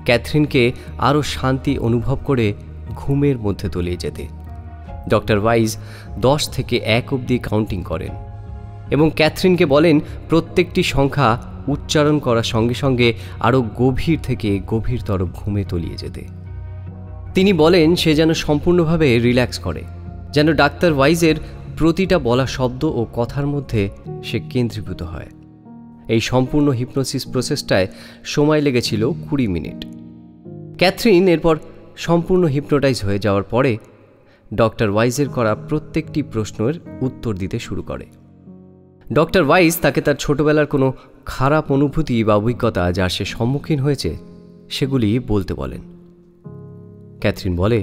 ক্যাথরিনকে আরও শান্তি অনুভব করে ঘুমের মধ্যে তলিয়ে যেতে। ডক্টর ওয়াইজ 10 থেকে 1 অবধি কাউন্টিং করেন এবং ক্যাথরিনকে বলেন প্রত্যেকটি সংখ্যা উচ্চারণ করার সঙ্গে সঙ্গে আরও গভীর থেকে গভীরতর ঘুমে তলিয়ে যেতে। তিনি বলেন সে যেন সম্পূর্ণভাবে রিল্যাক্স করে, যেন ডাক্তার ওয়াইজের প্রতিটা বলা শব্দ ও কথার মধ্যে সে কেন্দ্রীভূত হয়। এই সম্পূর্ণ হিপনোসিস প্রসেসটায় সময় লেগেছিল 20 মিনিট। ক্যাথরিন এরপর সম্পূর্ণ হিপনোটাইজ হয়ে যাওয়ার পরে ডক্টর ওয়াইজের করা প্রত্যেকটি প্রশ্নের উত্তর দিতে শুরু করে। ডক্টর ওয়াইজ তাকে তার ছোটবেলার কোনো খারাপ অনুভূতি বা অভিজ্ঞতা যার সে সম্মুখীন হয়েছে সেগুলি বলতে বলেন। ক্যাথরিন বলে,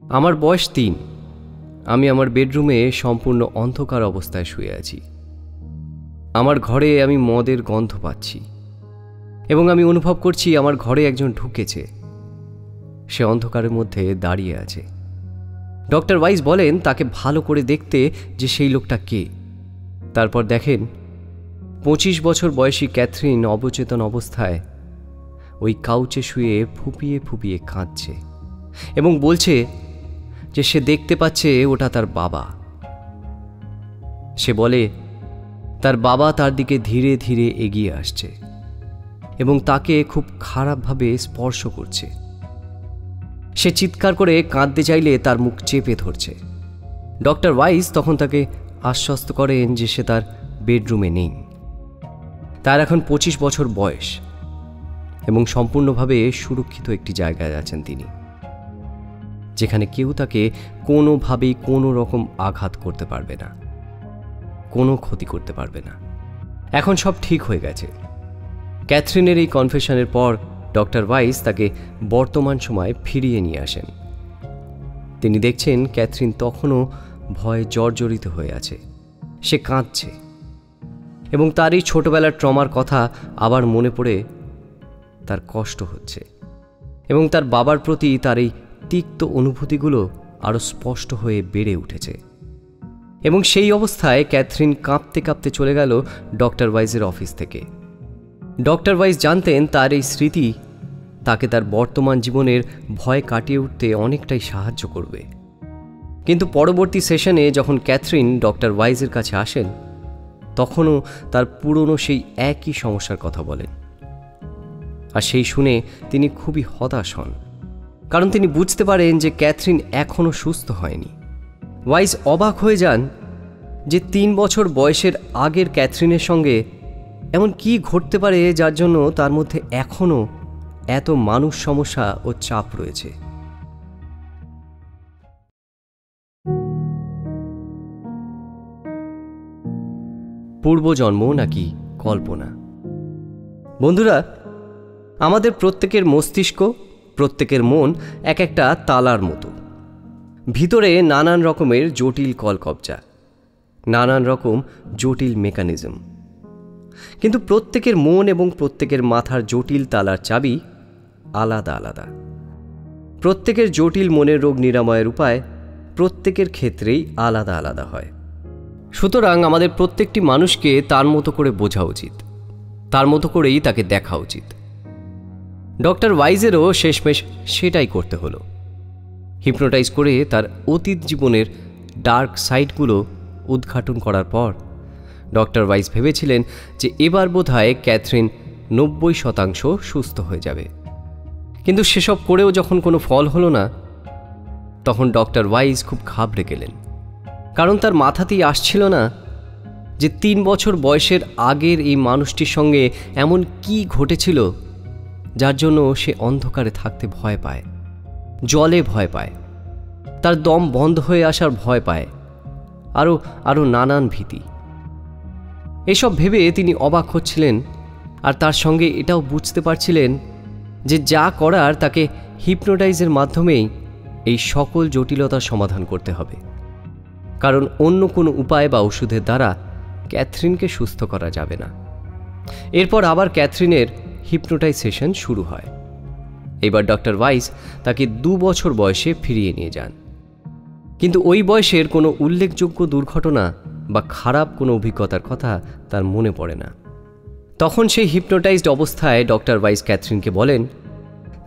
আমার বয়স 3, আমি আমার বেডরুমে সম্পূর্ণ অন্ধকার অবস্থায় শুয়ে আছি। আমার ঘরে আমি মদের গন্ধ পাচ্ছি এবং আমি অনুভব করছি আমার ঘরে একজন ঢুকেছে, সে অন্ধকারের মধ্যে দাঁড়িয়ে আছে। ডক্টর ওয়াইজ বলেন তাকে ভালো করে দেখতে যে সেই লোকটা কে। তারপর দেখেন 25 বছর বয়সী ক্যাথরিন অবচেতন অবস্থায় ওই কাউচে শুয়ে ফুপিয়ে ফুপিয়ে কাঁদছে এবং বলছে যে সে দেখতে পাচ্ছে ওটা তার বাবা। সে বলে তার বাবা তার দিকে ধীরে ধীরে এগিয়ে আসছে এবং তাকে খুব খারাপভাবে স্পর্শ করছে। সে চিৎকার করে কাঁদতে চাইলে তার মুখ চেপে ধরছে। ডক্টর ওয়াইজ তখন তাকে আশ্বস্ত করেন যে সে তার বেডরুমে নেই। তার এখন 25 বছর বয়স এবং সম্পূর্ণভাবে সুরক্ষিত একটি জায়গায় আছেন তিনি, যেখানে কেউ তাকে কোনোভাবেই কোনো রকম আঘাত করতে পারবে না, কোনো ক্ষতি করতে পারবে না। এখন সব ঠিক হয়ে গেছে। ক্যাথরিনের এই কনফেশনের পর ডক্টর ওয়াইজ তাকে বর্তমান সময়ে ফিরিয়ে নিয়ে আসেন। তিনি দেখছেন ক্যাথরিন তখনও ভয়ে জর্জরিত হয়ে আছে, সে কাঁদছে এবং তার এই ছোটবেলার ট্রমার কথা আবার মনে পড়ে তার কষ্ট হচ্ছে এবং তার বাবার প্রতি তার এই তিক্ত অনুভূতিগুলো আরও স্পষ্ট হয়ে বেড়ে উঠেছে। এবং সেই অবস্থায় ক্যাথরিন কাঁপতে কাঁপতে চলে গেল ডক্টর ওয়াইজের অফিস থেকে। ডক্টর ওয়াইজ জানতেন তার এই স্মৃতি তাকে তার বর্তমান জীবনের ভয় কাটিয়ে উঠতে অনেকটাই সাহায্য করবে। কিন্তু পরবর্তী সেশনে যখন ক্যাথরিন ডক্টর ওয়াইজের কাছে আসেন, তখনও তার পুরনো সেই একই সমস্যার কথা বলেন। আর সেই শুনে তিনি খুবই হতাশ হন, কারণ তিনি বুঝতে পারেন যে ক্যাথরিন এখনও সুস্থ হয়নি। ওয়াইজ অবাক হয়ে যান যে 3 বছর বয়সের আগের ক্যাথরিনের সঙ্গে এমন কি ঘটতে পারে যার জন্য তার মধ্যে এখনও এত মানুষ সমস্যা ও চাপ রয়েছে। পূর্বজন্ম নাকি কল্পনা? বন্ধুরা, আমাদের প্রত্যেকের মস্তিষ্ক, প্রত্যেকের মন এক একটা তালার মতো। ভিতরে নানান রকমের জটিল কলকবজা, নানান রকম জটিল মেকানিজম। কিন্তু প্রত্যেকের মন এবং প্রত্যেকের মাথার জটিল তালার চাবি আলাদা আলাদা। প্রত্যেকের জটিল মনের রোগ নিরাময়ের উপায় প্রত্যেকের ক্ষেত্রেই আলাদা আলাদা হয়। সুতরাং আমাদের প্রত্যেকটি মানুষকে তার মতো করে বোঝা উচিত, তার মতো করেই তাকে দেখা উচিত। ডক্টর ওয়াইজেরও শেষমেশ সেটাই করতে হলো। হিপনোটাইজ করে তার অতীত জীবনের ডার্ক সাইডগুলো উদ্ঘাটন করার পর ডক্টর ওয়াইজ ভেবেছিলেন যে এবার বোধহয় ক্যাথরিন 90% সুস্থ হয়ে যাবে। কিন্তু সেসব করেও যখন কোনো ফল হলো না, তখন ডক্টর ওয়াইজ খুব ঘাবড়ে গেলেন। কারণ তার মাথাতেই আসছিল না যে 3 বছর বয়সের আগের এই মানুষটির সঙ্গে এমন কি ঘটেছিল যার জন্য সে অন্ধকারে থাকতে ভয় পায়, জলে ভয় পায়, তার দম বন্ধ হয়ে আসার ভয় পায়, আরও নানান ভীতি। এসব ভেবে তিনি অবাক হচ্ছিলেন, আর তার সঙ্গে এটাও বুঝতে পারছিলেন যে যা করার তাকে হিপনোটাইজের মাধ্যমেই এই সকল জটিলতার সমাধান করতে হবে। কারণ অন্য কোনো উপায় বা ওষুধের দ্বারা ক্যাথরিনকে সুস্থ করা যাবে না। এরপর আবার ক্যাথরিনের হিপনোটাইজেশন শুরু হয়। এবার ডক্টর ওয়াইজ তাকে 2 বছর বয়সে ফিরিয়ে নিয়ে যান। কিন্তু ওই বয়সের কোনো উল্লেখযোগ্য দুর্ঘটনা বা খারাপ কোনো অভিজ্ঞতার কথা তার মনে পড়ে না। তখন সেই হিপনোটাইজড অবস্থায় ডক্টর ওয়াইজ ক্যাথরিনকে বলেন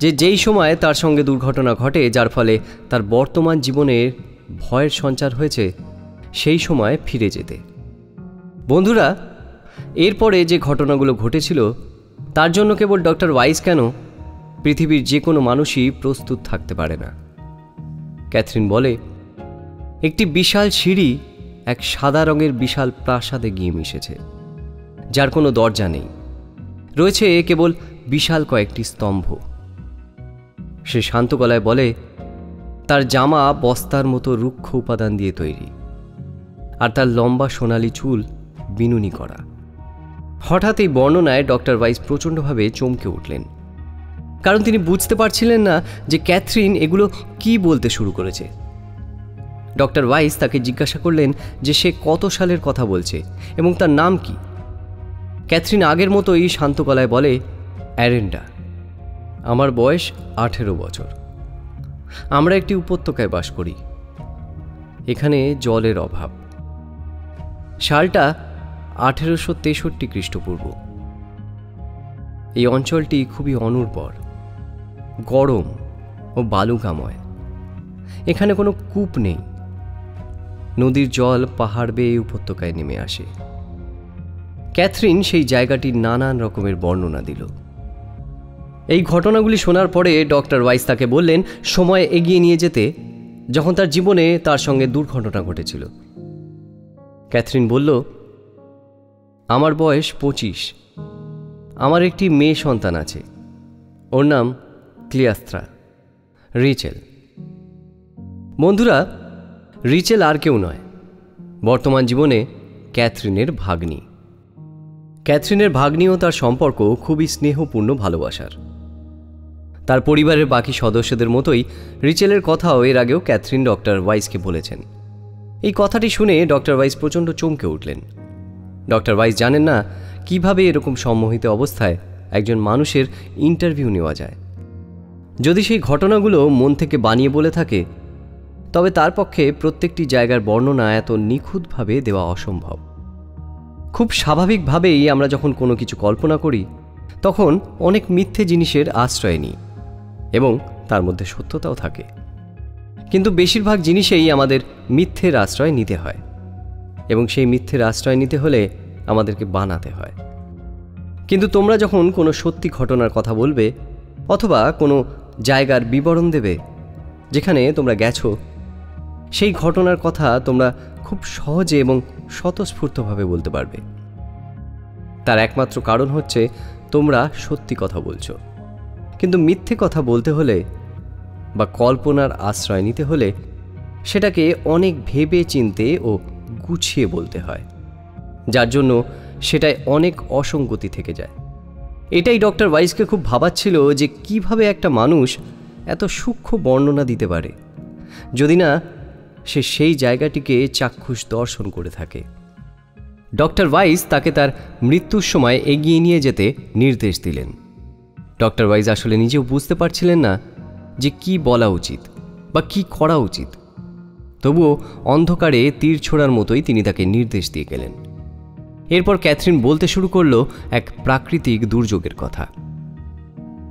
যে যেই সময় তার সঙ্গে দুর্ঘটনা ঘটে যার ফলে তার বর্তমান জীবনে ভয়ের সঞ্চার হয়েছে, সেই সময় ফিরে যেতে। বন্ধুরা, এরপরে যে ঘটনাগুলো ঘটেছিল তার জন্য কেবল ডক্টর ওয়াইজ কেন, পৃথিবীর যে কোনো মানুষই প্রস্তুত থাকতে পারে না। ক্যাথরিন বলে, একটি বিশাল সিঁড়ি এক সাদা রঙের বিশাল প্রাসাদে গিয়ে মিশেছে, যার কোনো দরজা নেই, রয়েছে কেবল বিশাল কয়েকটি স্তম্ভ। সে শান্ত গলায় বলে, তার জামা বস্তার মতো রুক্ষ উপাদান দিয়ে তৈরি, আর তার লম্বা সোনালি চুল বিনুনি করা। হঠাৎ এই বর্ণনায় ডক্টর ওয়াইজ প্রচণ্ডভাবে চমকে উঠলেন, কারণ তিনি বুঝতে পারছিলেন না যে ক্যাথরিন এগুলো কি বলতে শুরু করেছে। ডক্টর ওয়াইজ তাকে জিজ্ঞাসা করলেন যে সে কত সালের কথা বলছে এবং তার নাম কি। ক্যাথরিন আগের মতোই শান্ত গলায় বলে, অ্যারেন্ডা, আমার বয়স 18 বছর। আমরা একটি উপত্যকায় বাস করি। এখানে জলের অভাব। সালটা 1863 খ্রিস্টপূর্ব। এই অঞ্চলটি খুবই অনুর্বর, গরম ও বালুকাময়। এখানে কোনো কূপ নেই। নদীর জল পাহাড় বেয়ে উপত্যকায় নেমে আসে। ক্যাথরিন সেই জায়গাটির নানান রকমের বর্ণনা দিল। এই ঘটনাগুলি শোনার পরে ডক্টর ওয়াইজ তাকে বললেন সময় এগিয়ে নিয়ে যেতে, যখন তার জীবনে তার সঙ্গে দুর্ঘটনা ঘটেছিল। ক্যাথরিন বলল, আমার বয়স 25। আমার একটি মেয়ে সন্তান আছে। ওর নাম ক্লিয়াস্ত্রা, রিচেল। বন্ধুরা, রিচেল আর কেউ নয়, বর্তমান জীবনে ক্যাথরিনের ভাগ্নি। ক্যাথরিনের ভাগ্নি ও তার সম্পর্ক খুবই স্নেহপূর্ণ ভালোবাসার। তার পরিবারের বাকি সদস্যদের মতোই রিচেলের কথাও এর আগেও ক্যাথরিন ডক্টর ওয়াইজকে বলেছেন। এই কথাটি শুনে ডক্টর ওয়াইজ প্রচণ্ড চমকে উঠলেন। ডক্টর ওয়াইজ জানেন না কিভাবে এরকম সম্মোহিত অবস্থায় একজন মানুষের ইন্টারভিউ নেওয়া যায়। যদি সেই ঘটনাগুলো মন থেকে বানিয়ে বলে থাকে, তবে তার পক্ষে প্রত্যেকটি জায়গার বর্ণনা এত নিখুঁতভাবে দেওয়া অসম্ভব। খুব স্বাভাবিকভাবেই আমরা যখন কোনো কিছু কল্পনা করি, তখন অনেক মিথ্যে জিনিসের আশ্রয় নিই এবং তার মধ্যে সত্যতাও থাকে। কিন্তু বেশিরভাগ জিনিসেই আমাদের মিথ্যের আশ্রয় নিতে হয়, এবং সেই মিথ্যের আশ্রয় নিতে হলে আমাদেরকে বানাতে হয়। কিন্তু তোমরা যখন কোনো সত্যি ঘটনার কথা বলবে অথবা কোনো জায়গার বিবরণ দেবে যেখানে তোমরা গেছো, সেই ঘটনার কথা তোমরা খুব সহজে এবং স্বতঃস্ফূর্তভাবে বলতে পারবে। তার একমাত্র কারণ হচ্ছে তোমরা সত্যি কথা বলছো। কিন্তু মিথ্যে কথা বলতে হলে বা কল্পনার আশ্রয় নিতে হলে সেটাকে অনেক ভেবে চিন্তে ও গুছিয়ে বলতে হয়, যার জন্য সেটায় অনেক অসঙ্গতি থেকে যায়। এটাই ডক্টর ওয়াইজকে খুব ভাবাচ্ছিল যে কিভাবে একটা মানুষ এত সূক্ষ্ম বর্ণনা দিতে পারে যদি না সে সেই জায়গাটিকে চাক্ষুষ দর্শন করে থাকে। ডক্টর ওয়াইজ তাকে তার মৃত্যুর সময় এগিয়ে নিয়ে যেতে নির্দেশ দিলেন। ডক্টর ওয়াইজ আসলে নিজেও বুঝতে পারছিলেন না যে কি বলা উচিত বা কি করা উচিত, তবুও অন্ধকারে তীর ছোড়ার মতোই তিনি তাকে নির্দেশ দিয়ে গেলেন। এরপর ক্যাথরিন বলতে শুরু করল এক প্রাকৃতিক দুর্যোগের কথা।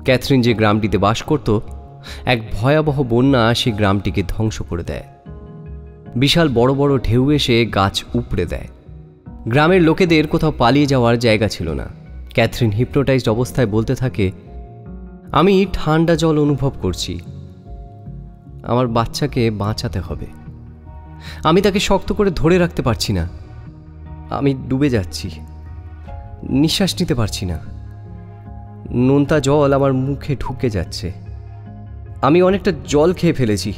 ক্যাথরিন যে গ্রামটিতে বাস করত, এক ভয়াবহ বন্যা সেই গ্রামটিকে ধ্বংস করে দেয়। বিশাল বড় বড় ঢেউ এসে গাছ উপড়ে দেয়। গ্রামের লোকেদের কোথাও পালিয়ে যাওয়ার জায়গা ছিল না। ক্যাথরিন হিপনোটাইজড অবস্থায় বলতে থাকে, আমি ঠান্ডা জল অনুভব করছি, আমার বাচ্চাকে বাঁচাতে হবে, আমি তাকে শক্ত করে ধরে রাখতে পারছি না, আমি ডুবে যাচ্ছি, নিঃশ্বাস নিতে পারছি না, নোনতা জল আমার মুখে ঢুকে যাচ্ছে, আমি অনেকটা জল খেয়ে ফেলেছি,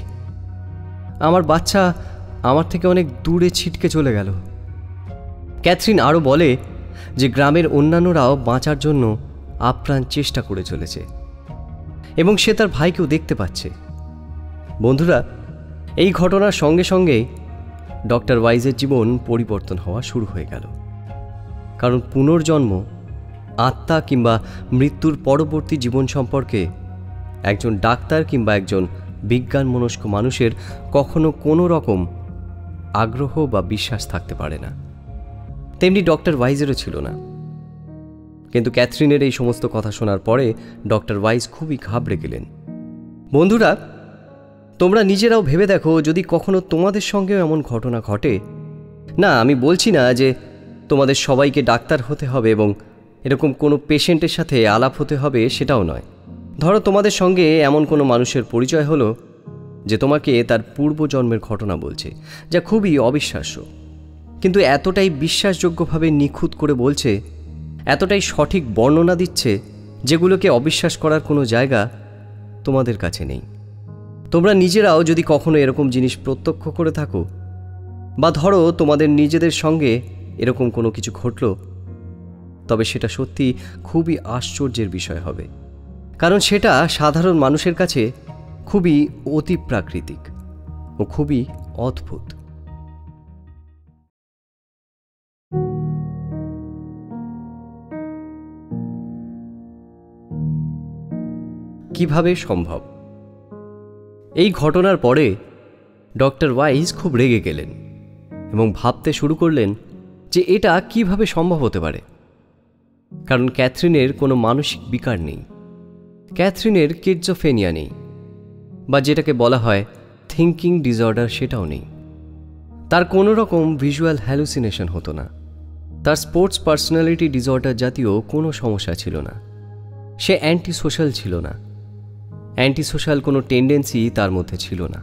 আমার বাচ্চা আমার থেকে অনেক দূরে ছিটকে চলে গেল। ক্যাথরিন আরও বলে যে গ্রামের অন্যান্যরাও বাঁচার জন্য আপ্রাণ চেষ্টা করে চলেছে এবং সে তার ভাইকেও দেখতে পাচ্ছে। বন্ধুরা, এই ঘটনার সঙ্গে সঙ্গে ডক্টর ওয়াইজের জীবন পরিবর্তন হওয়া শুরু হয়ে গেল। কারণ পুনর্জন্ম, আত্মা কিংবা মৃত্যুর পরবর্তী জীবন সম্পর্কে একজন ডাক্তার কিংবা একজন বিজ্ঞানমনস্ক মানুষের কখনো কোনো রকম আগ্রহ বা বিশ্বাস থাকতে পারে না। তেমনি ডক্টর ওয়াইজেরও ছিল না। কিন্তু ক্যাথরিনের এই সমস্ত কথা শোনার পরে ডক্টর ওয়াইজ খুবই ঘাবড়ে গেলেন। বন্ধুরা, তোমরা নিজেরাও ভেবে দেখো, যদি কখনো তোমাদের সঙ্গেও এমন ঘটনা ঘটে, না আমি বলছি না যে তোমাদের সবাইকে ডাক্তার হতে হবে এবং এরকম কোনো পেশেন্টের সাথে আলাপ হতে হবে, সেটাও নয়। ধরো তোমাদের সঙ্গে এমন কোনো মানুষের পরিচয় হলো যে তোমাকে তার পূর্বজন্মের ঘটনা বলছে, যা খুবই অবিশ্বাস্য, কিন্তু এতটাই বিশ্বাসযোগ্যভাবে নিখুঁত করে বলছে, এতটাই সঠিক বর্ণনা দিচ্ছে, যেগুলোকে অবিশ্বাস করার কোনো জায়গা তোমাদের কাছে নেই। তোমরা নিজেরাও যদি কখনো এরকম জিনিস প্রত্যক্ষ করে থাকো, বা ধরো তোমাদের নিজেদের সঙ্গে এরকম কোনো কিছু ঘটল, তবে সেটা সত্যি খুবই আশ্চর্যের বিষয় হবে, কারণ সেটা সাধারণ মানুষের কাছে খুবই অতিপ্রাকৃতিক ও খুবই অদ্ভুত। কিভাবে সম্ভব? এই ঘটনার পরে ডক্টর ওয়াইজ খুব রেগে গেলেন এবং ভাবতে শুরু করলেন যে এটা কিভাবে সম্ভব হতে পারে। কারণ ক্যাথরিনের কোনো মানসিক বিকার নেই, ক্যাথরিনের স্কিজোফ্রেনিয়া নেই, বা যেটাকে বলা হয় থিঙ্কিং ডিসঅর্ডার, সেটাও নেই। তার কোনো রকম ভিজুয়াল হ্যালুসিনেশন হতো না, তার স্পোর্টস পার্সোনালিটি ডিসঅর্ডার জাতীয় কোনো সমস্যা ছিল না, সে অ্যান্টি সোশ্যাল ছিল না, অ্যান্টি সোশ্যাল কোনো টেন্ডেন্সি তার মধ্যে ছিল না,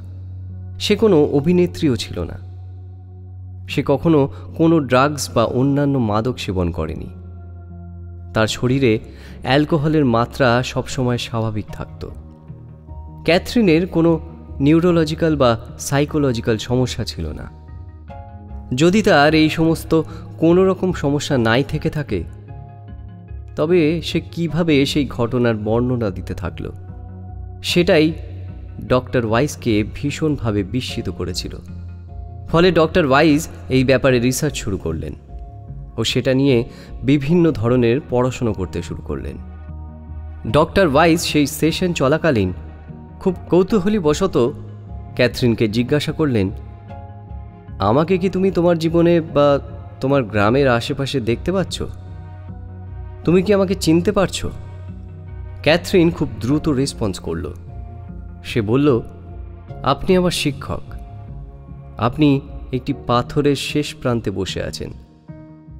সে কোনো অভিনেত্রীও ছিল না, সে কখনো কোনো ড্রাগস বা অন্যান্য মাদক সেবন করেনি, তার শরীরে অ্যালকোহলের মাত্রা সবসময় স্বাভাবিক থাকত। ক্যাথরিনের কোনো নিউরোলজিক্যাল বা সাইকোলজিক্যাল সমস্যা ছিল না। যদি তার এই সমস্ত কোনো রকম সমস্যা নাই থেকে থাকে, তবে সে কিভাবে সেই ঘটনার বর্ণনা দিতে থাকল, সেটাই ডক্টর ওয়াইজকে ভীষণভাবে বিস্মিত করেছিল। ফলে ডক্টর ওয়াইজ এই ব্যাপারে রিসার্চ শুরু করলেন ও সেটা নিয়ে বিভিন্ন ধরনের পড়াশোনা করতে শুরু করলেন। ডক্টর ওয়াইজ সেই সেশন চলাকালীন খুব কৌতূহলীবশত ক্যাথরিনকে জিজ্ঞাসা করলেন, আমাকে কি তুমি তোমার জীবনে বা তোমার গ্রামের আশেপাশে দেখতে পাচ্ছ? তুমি কি আমাকে চিনতে পারছো? ক্যাথরিন খুব দ্রুত রেসপন্স করল। সে বলল, আপনি আমার শিক্ষক। আপনি একটি পাথরের শেষ প্রান্তে বসে আছেন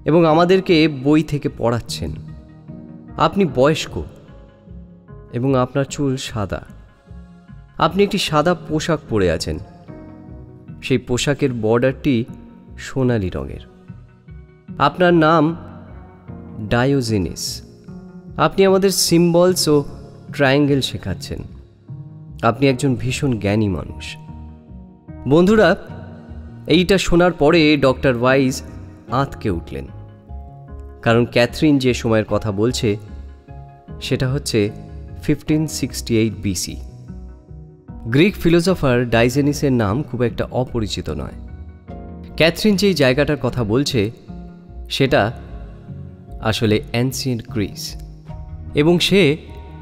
এবং আমাদেরকে বই থেকে পড়াচ্ছেন। আপনি বয়স্ক এবং আপনার চুল সাদা। আপনি একটি সাদা পোশাক পরে আছেন। সেই পোশাকের বর্ডারটি সোনালি রঙের। আপনার নাম ডায়োজেনিস। আপনি আমাদের সিম্বলস ও ট্রায়াঙ্গেল শেখাচ্ছেন। আপনি একজন ভীষণ জ্ঞানী মানুষ। বন্ধুরা, এইটা শোনার পরে ডক্টর ওয়াইজ আঁতকে উঠলেন, কারণ ক্যাথরিন যে সময়ের কথা বলছে সেটা হচ্ছে 1568 BC। গ্রিক ফিলোসফার ডায়োজেনিসের নাম খুব একটা অপরিচিত নয়। ক্যাথরিন যেই জায়গাটার কথা বলছে সেটা আসলে অ্যানসিয়েন্ট গ্রিস, এবং সে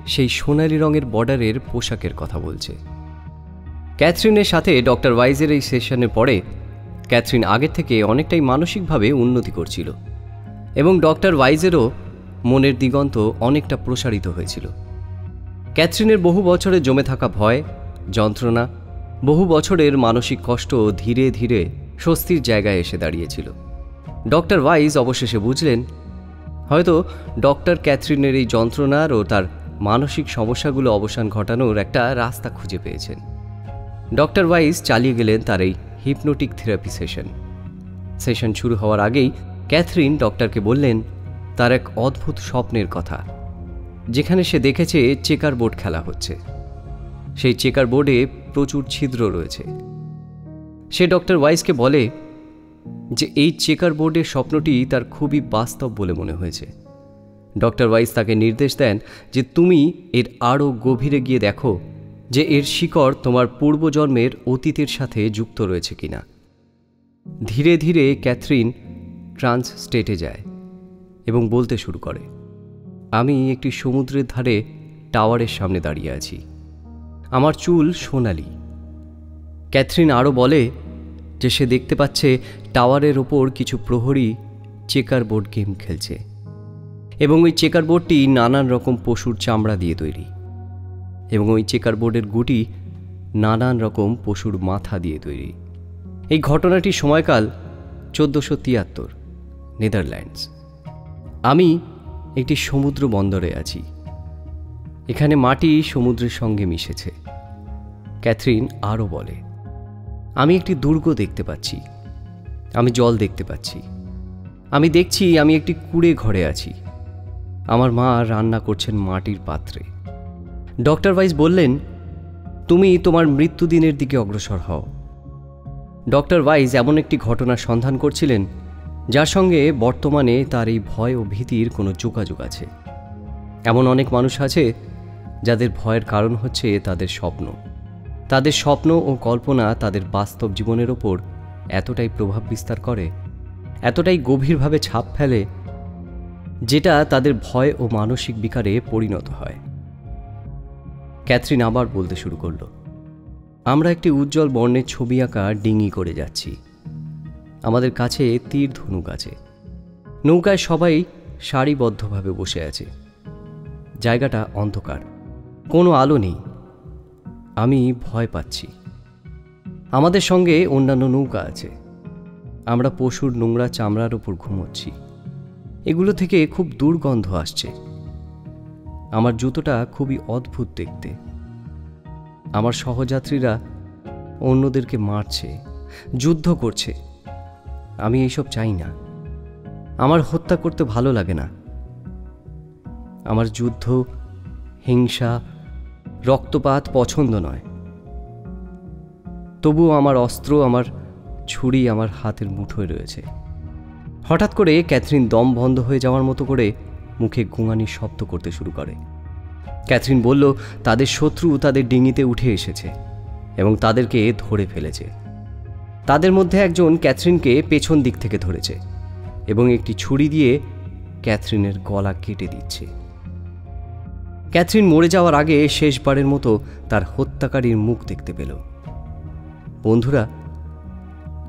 সেই সোনালি রঙের বর্ডারের পোশাকের কথা বলছে। ক্যাথরিনের সাথে ডক্টর ওয়াইজের এই সেশনের পরে ক্যাথরিন আগের থেকে অনেকটাই মানসিকভাবে উন্নতি করছিল, এবং ডক্টর ওয়াইজেরও মনের দিগন্ত অনেকটা প্রসারিত হয়েছিল। ক্যাথরিনের বহু বছরে জমে থাকা ভয়, যন্ত্রণা, বহু বছরের মানসিক কষ্ট ধীরে ধীরে স্বস্তির জায়গায় এসে দাঁড়িয়েছিল। ডক্টর ওয়াইজ অবশেষে বুঝলেন হয়তো ডক্টর ক্যাথরিনের এই যন্ত্রণার ও তার মানসিক সমস্যাগুলো অবসান ঘটানোর একটা রাস্তা খুঁজে পেয়েছেন। ডক্টর ওয়াইজ চালিয়ে গেলেন তার এই হিপনোটিক থেরাপি সেশন শুরু হওয়ার আগেই ক্যাথরিন ডক্টরকে বললেন তার এক অদ্ভুত স্বপ্নের কথা, যেখানে সে দেখেছে চেকার বোর্ড খেলা হচ্ছে। সেই চেকার বোর্ডে প্রচুর ছিদ্র রয়েছে। সে ডক্টর ওয়াইজকে বলে যে এই চেকার বোর্ডের স্বপ্নটি তার খুবই বাস্তব বলে মনে হয়েছে। ডক্টর ওয়াইজ তাকে নির্দেশ দেন যে তুমি এর আরও গভীরে গিয়ে দেখো যে এর শিকড় তোমার পূর্বজন্মের অতীতের সাথে যুক্ত রয়েছে কিনা। ধীরে ধীরে ক্যাথরিন ট্রান্স স্টেটে যায় এবং বলতে শুরু করে, আমি একটি সমুদ্রের ধারে টাওয়ারের সামনে দাঁড়িয়ে আছি। আমার চুল সোনালি। ক্যাথরিন আরও বলে যে সে দেখতে পাচ্ছে টাওয়ারের ওপর কিছু প্রহরী চেকার বোর্ড গেম খেলছে, এবং ওই চেকার বোর্ডটি নানান রকম পশুর চামড়া দিয়ে তৈরি, এবং ওই চেকার বোর্ডের গুটি নানান রকম পশুর মাথা দিয়ে তৈরি। এই ঘটনাটির সময়কাল 1473, নেদারল্যান্ডস। আমি একটি সমুদ্র বন্দরে আছি। এখানে মাটি সমুদ্রের সঙ্গে মিশেছে। ক্যাথরিন আরও বলে, আমি একটি দুর্গ দেখতে পাচ্ছি। আমি জল দেখতে পাচ্ছি। আমি দেখছি আমি একটি কুঁড়ে ঘরে আছি। আমার মা রান্না করছেন মাটির পাত্রে। ডক্টর ওয়াইজ বললেন, তুমি তোমার মৃত্যুদিনের দিকে অগ্রসর হও। ডক্টর ওয়াইজ এমন একটি ঘটনার সন্ধান করছিলেন যার সঙ্গে বর্তমানে তার এই ভয় ও ভীতির কোনো যোগাযোগ আছে। এমন অনেক মানুষ আছে যাদের ভয়ের কারণ হচ্ছে তাদের স্বপ্ন। তাদের স্বপ্ন ও কল্পনা তাদের বাস্তব জীবনের ওপর এতটাই প্রভাব বিস্তার করে, এতটাই গভীরভাবে ছাপ ফেলে, যেটা তাদের ভয় ও মানসিক বিকারে পরিণত হয়। ক্যাথরিন আবার বলতে শুরু করল, আমরা একটি উজ্জ্বল বর্ণের ছবি আঁকা ডিঙি করে যাচ্ছি। আমাদের কাছে তীর ধনুক আছে। নৌকায় সবাই সারিবদ্ধভাবে বসে আছে। জায়গাটা অন্ধকার, কোনো আলো নেই। আমি ভয় পাচ্ছি। আমাদের সঙ্গে অন্যান্য নৌকা আছে। আমরা পশুর নোংরা চামড়ার উপর ঘুমোচ্ছি। এগুলো থেকে খুব দুর্গন্ধ আসছে। আমার জুতোটা খুবই অদ্ভুত দেখতে। আমার সহযাত্রীরা অন্যদেরকে মারছে, যুদ্ধ করছে। আমি এইসব চাই না। আমার হত্যা করতে ভালো লাগে না। আমার যুদ্ধ, হিংসা, রক্তপাত পছন্দ নয়। তবুও আমার অস্ত্র, আমার ছুরি আমার হাতের মুঠোয় রয়েছে। হঠাৎ করে ক্যাথরিন দম বন্ধ হয়ে যাওয়ার মতো করে মুখে গোঙানির শব্দ করতে শুরু করে। ক্যাথরিন বলল, তাদের শত্রু তাদের ডিঙিতে উঠে এসেছে এবং তাদেরকে ধরে ফেলেছে। তাদের মধ্যে একজন ক্যাথরিনকে পেছন দিক থেকে ধরেছে এবং একটি ছুরি দিয়ে ক্যাথরিনের গলা কেটে দিচ্ছে। ক্যাথরিন মরে যাওয়ার আগে শেষবারের মতো তার হত্যাকারীর মুখ দেখতে পেল। বন্ধুরা,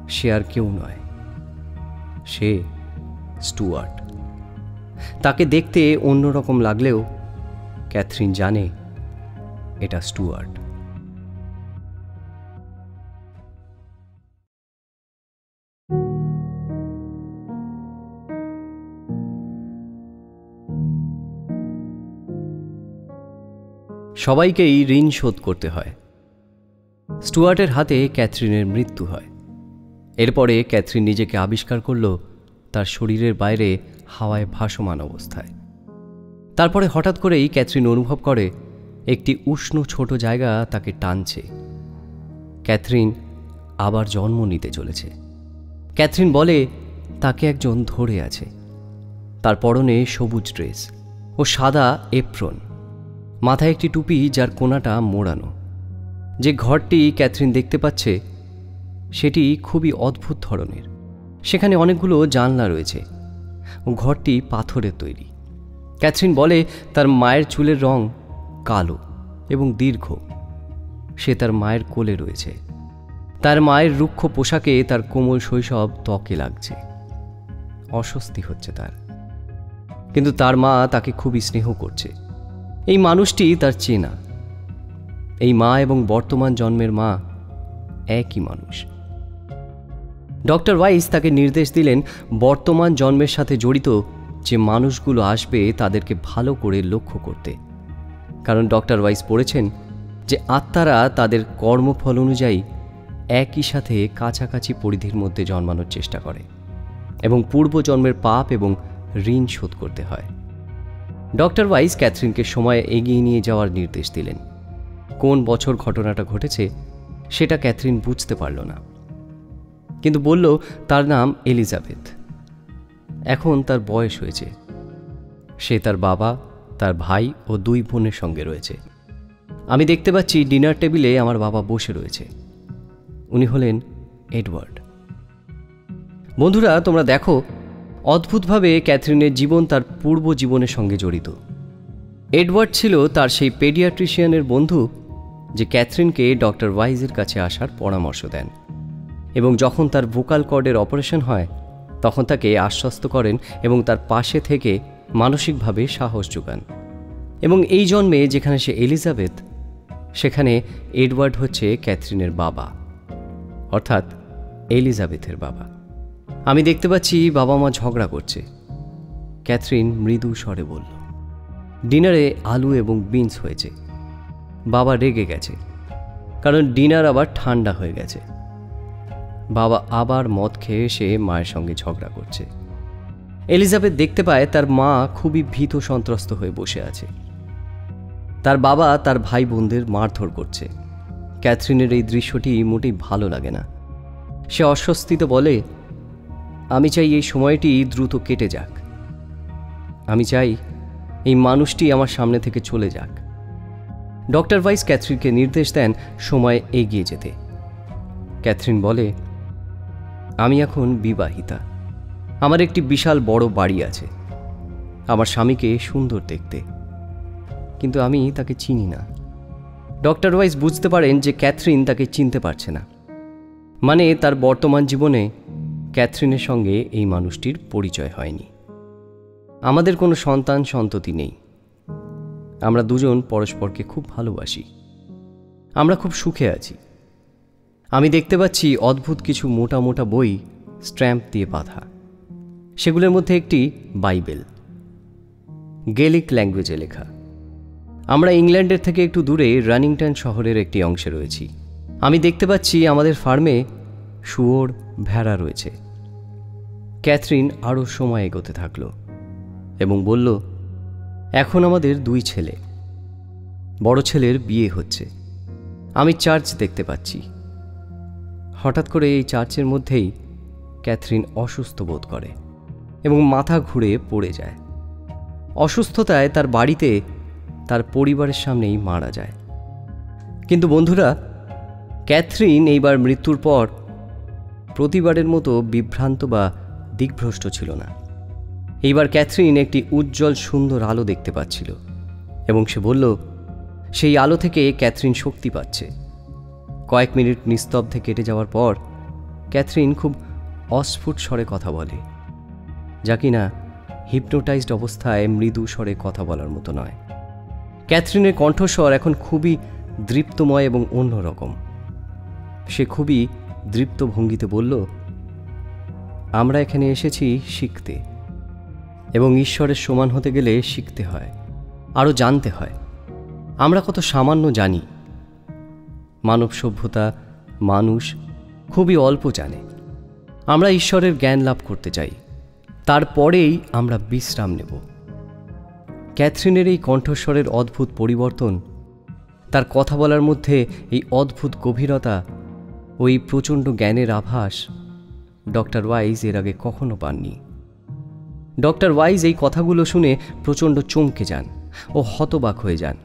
সে আর কেউ নয়, সে স্টুয়ার্ট। তাকে দেখতে অন্যরকম লাগলেও ক্যাথরিন জানে এটা স্টুয়ার্ট। সবাইকেই ঋণ শোধ করতে হয়। স্টুয়ার্টের হাতে ক্যাথরিনের মৃত্যু হয়। এরপরে ক্যাথরিন নিজেকে আবিষ্কার করল তার শরীরের বাইরে হাওয়ায় ভাসমান অবস্থায়। তারপরে হঠাৎ করেই ক্যাথরিন অনুভব করে একটি উষ্ণ ছোট জায়গা তাকে টানছে। ক্যাথরিন আবার জন্ম নিতে চলেছে। ক্যাথরিন বলে তাকে একজন ধরে আছে। তার পরনে সবুজ ড্রেস ও সাদা এপ্রন, মাথায় একটি টুপি যার কোনাটা মোড়ানো। যে ঘরটি ক্যাথরিন দেখতে পাচ্ছে সেটি খুবই অদ্ভুত ধরনের। সেখানে অনেকগুলো জানলা রয়েছে ও ঘরটি পাথরের তৈরি। ক্যাথরিন বলে তার মায়ের চুলের রং কালো এবং দীর্ঘ। সে তার মায়ের কোলে রয়েছে। তার মায়ের রুক্ষ পোশাকে তার কোমল শৈশব ত্বকে লাগছে। অস্বস্তি হচ্ছে তার, কিন্তু তার মা তাকে খুবই স্নেহ করছে। এই মানুষটি তার চেনা। এই মা এবং বর্তমান জন্মের মা একই মানুষ। ডক্টর ওয়াইস তাকে নির্দেশ দিলেন বর্তমান জন্মের সাথে জড়িত যে মানুষগুলো আসবে তাদেরকে ভালো করে লক্ষ্য করতে, কারণ ডক্টর ওয়াইস পড়েছেন যে আত্মারা তাদের কর্মফল অনুযায়ী একই সাথে কাছাকাছি পরিধির মধ্যে জন্মানোর চেষ্টা করে এবং পূর্বজন্মের পাপ এবং ঋণ শোধ করতে হয়। ডক্টর ওয়াইস ক্যাথরিনকে সময়ে এগিয়ে নিয়ে যাওয়ার নির্দেশ দিলেন। কোন বছর ঘটনাটা ঘটেছে সেটা ক্যাথরিন বুঝতে পারল না, কিন্তু বলল তার নাম এলিজাবেথ। এখন তার বয়স হয়েছে। সে তার বাবা, তার ভাই ও 2 বোনের সঙ্গে রয়েছে। আমি দেখতে পাচ্ছি ডিনার টেবিলে আমার বাবা বসে রয়েছে। উনি হলেন এডওয়ার্ড। বন্ধুরা, তোমরা দেখো অদ্ভুতভাবে ক্যাথরিনের জীবন তার পূর্ব জীবনের সঙ্গে জড়িত। এডওয়ার্ড ছিল তার সেই পেডিয়াট্রিশিয়ানের বন্ধু যে ক্যাথরিনকে ডক্টর ওয়াইজের কাছে আসার পরামর্শ দেন, এবং যখন তার ভোকাল কর্ডের অপারেশন হয় তখন তাকে আশ্বস্ত করেন এবং তার পাশে থেকে মানসিকভাবে সাহস যোগান। এবং এই জন্মে যেখানে সে এলিজাবেথ, সেখানে এডওয়ার্ড হচ্ছে ক্যাথরিনের বাবা, অর্থাৎ এলিজাবেথের বাবা। আমি দেখতে পাচ্ছি বাবা মা ঝগড়া করছে। ক্যাথরিন মৃদু স্বরে বলল, ডিনারে আলু এবং বিনস হয়েছে। বাবা রেগে গেছে, কারণ ডিনার আবার ঠান্ডা হয়ে গেছে। বাবা আবার মদ খেয়ে এসে মায়ের সঙ্গে ঝগড়া করছে। এলিজাবেথ দেখতে পায় তার মা খুবই ভীত সন্ত্রস্ত হয়ে বসে আছে। তার বাবা তার ভাই বোনদের মারধর করছে। ক্যাথরিনের এই দৃশ্যটি মোটেই ভালো লাগে না। সে অস্বস্তিতে বলে, আমি চাই এই সময়টি দ্রুত কেটে যাক। আমি চাই এই মানুষটি আমার সামনে থেকে চলে যাক। ডক্টর ওয়াইস ক্যাথরিনকে নির্দেশ দেন সময় এগিয়ে যেতে। ক্যাথরিন বলে, আমি এখন বিবাহিতা। আমার একটি বিশাল বড় বাড়ি আছে। আমার স্বামীকে সুন্দর দেখতে, কিন্তু আমি তাকে চিনি না। ডক্টর ওয়াইস বুঝতে পারেন যে ক্যাথরিন তাকে চিনতে পারছে না, মানে তার বর্তমান জীবনে ক্যাথরিনের সঙ্গে এই মানুষটির পরিচয় হয়নি। আমাদের কোনো সন্তান সন্ততি নেই। আমরা দুজন পরস্পরকে খুব ভালোবাসি। আমরা খুব সুখে আছি। আমি দেখতে পাচ্ছি অদ্ভুত কিছু মোটা মোটা বই স্ট্র্যাম্প দিয়ে বাঁধা। সেগুলোর মধ্যে একটি বাইবেল, গেলিক ল্যাঙ্গুয়েজে লেখা। আমরা ইংল্যান্ডের থেকে একটু দূরে রানিংটন শহরের একটি অংশে রয়েছি। আমি দেখতে পাচ্ছি আমাদের ফার্মে শুয়োর, ভেড়া রয়েছে। ক্যাথরিন আরও সময় এগোতে থাকল এবং বলল, এখন আমাদের 2 ছেলে। বড় ছেলের বিয়ে হচ্ছে। আমি চার্চ দেখতে পাচ্ছি। হঠাৎ করে এই চার্চের মধ্যেই ক্যাথরিন অসুস্থ বোধ করে এবং মাথা ঘুরে পড়ে যায়। অসুস্থতায় তার বাড়িতে তার পরিবারের সামনেই মারা যায়। কিন্তু বন্ধুরা, ক্যাথরিন এইবার মৃত্যুর পর প্রতিবারের মতো বিভ্রান্ত বা দিকভ্রষ্ট ছিল না। এইবার ক্যাথরিন একটি উজ্জ্বল সুন্দর আলো দেখতে পাচ্ছিল এবং সে বলল, সেই আলো থেকে ক্যাথরিন শক্তি পাচ্ছে। কয়েক মিনিট নিস্তব্ধে কেটে যাওয়ার পর ক্যাথরিন খুব অস্ফুট স্বরে কথা বলে, যা কিনা হিপনোটাইজড অবস্থায় মৃদু স্বরে কথা বলার মতো নয়। ক্যাথরিনের কণ্ঠস্বর এখন খুবই দৃপ্তময় এবং অন্যরকম। সে খুবই দৃপ্ত ভঙ্গিতে বলল, আমরা এখানে এসেছি শিখতে, এবং ঈশ্বরের সমান হতে গেলে শিখতে হয়, আরও জানতে হয়। আমরা কত সামান্য জানি। মানব সভ্যতা, মানুষ খুবই অল্প জানে। আমরা ঈশ্বরের জ্ঞান লাভ করতে চাই, তারপরেই আমরা বিশ্রাম নেব। ক্যাথরিনের এই কণ্ঠস্বরের অদ্ভুত পরিবর্তন, তার কথা বলার মধ্যে এই অদ্ভুত গভীরতা ও এই প্রচণ্ড জ্ঞানের আভাস ডক্টর ওয়াইজ এর আগে কখনো পাননি। ডক্টর ওয়াইজ এই কথাগুলো শুনে প্রচণ্ড চমকে যান ও হতবাক হয়ে যান।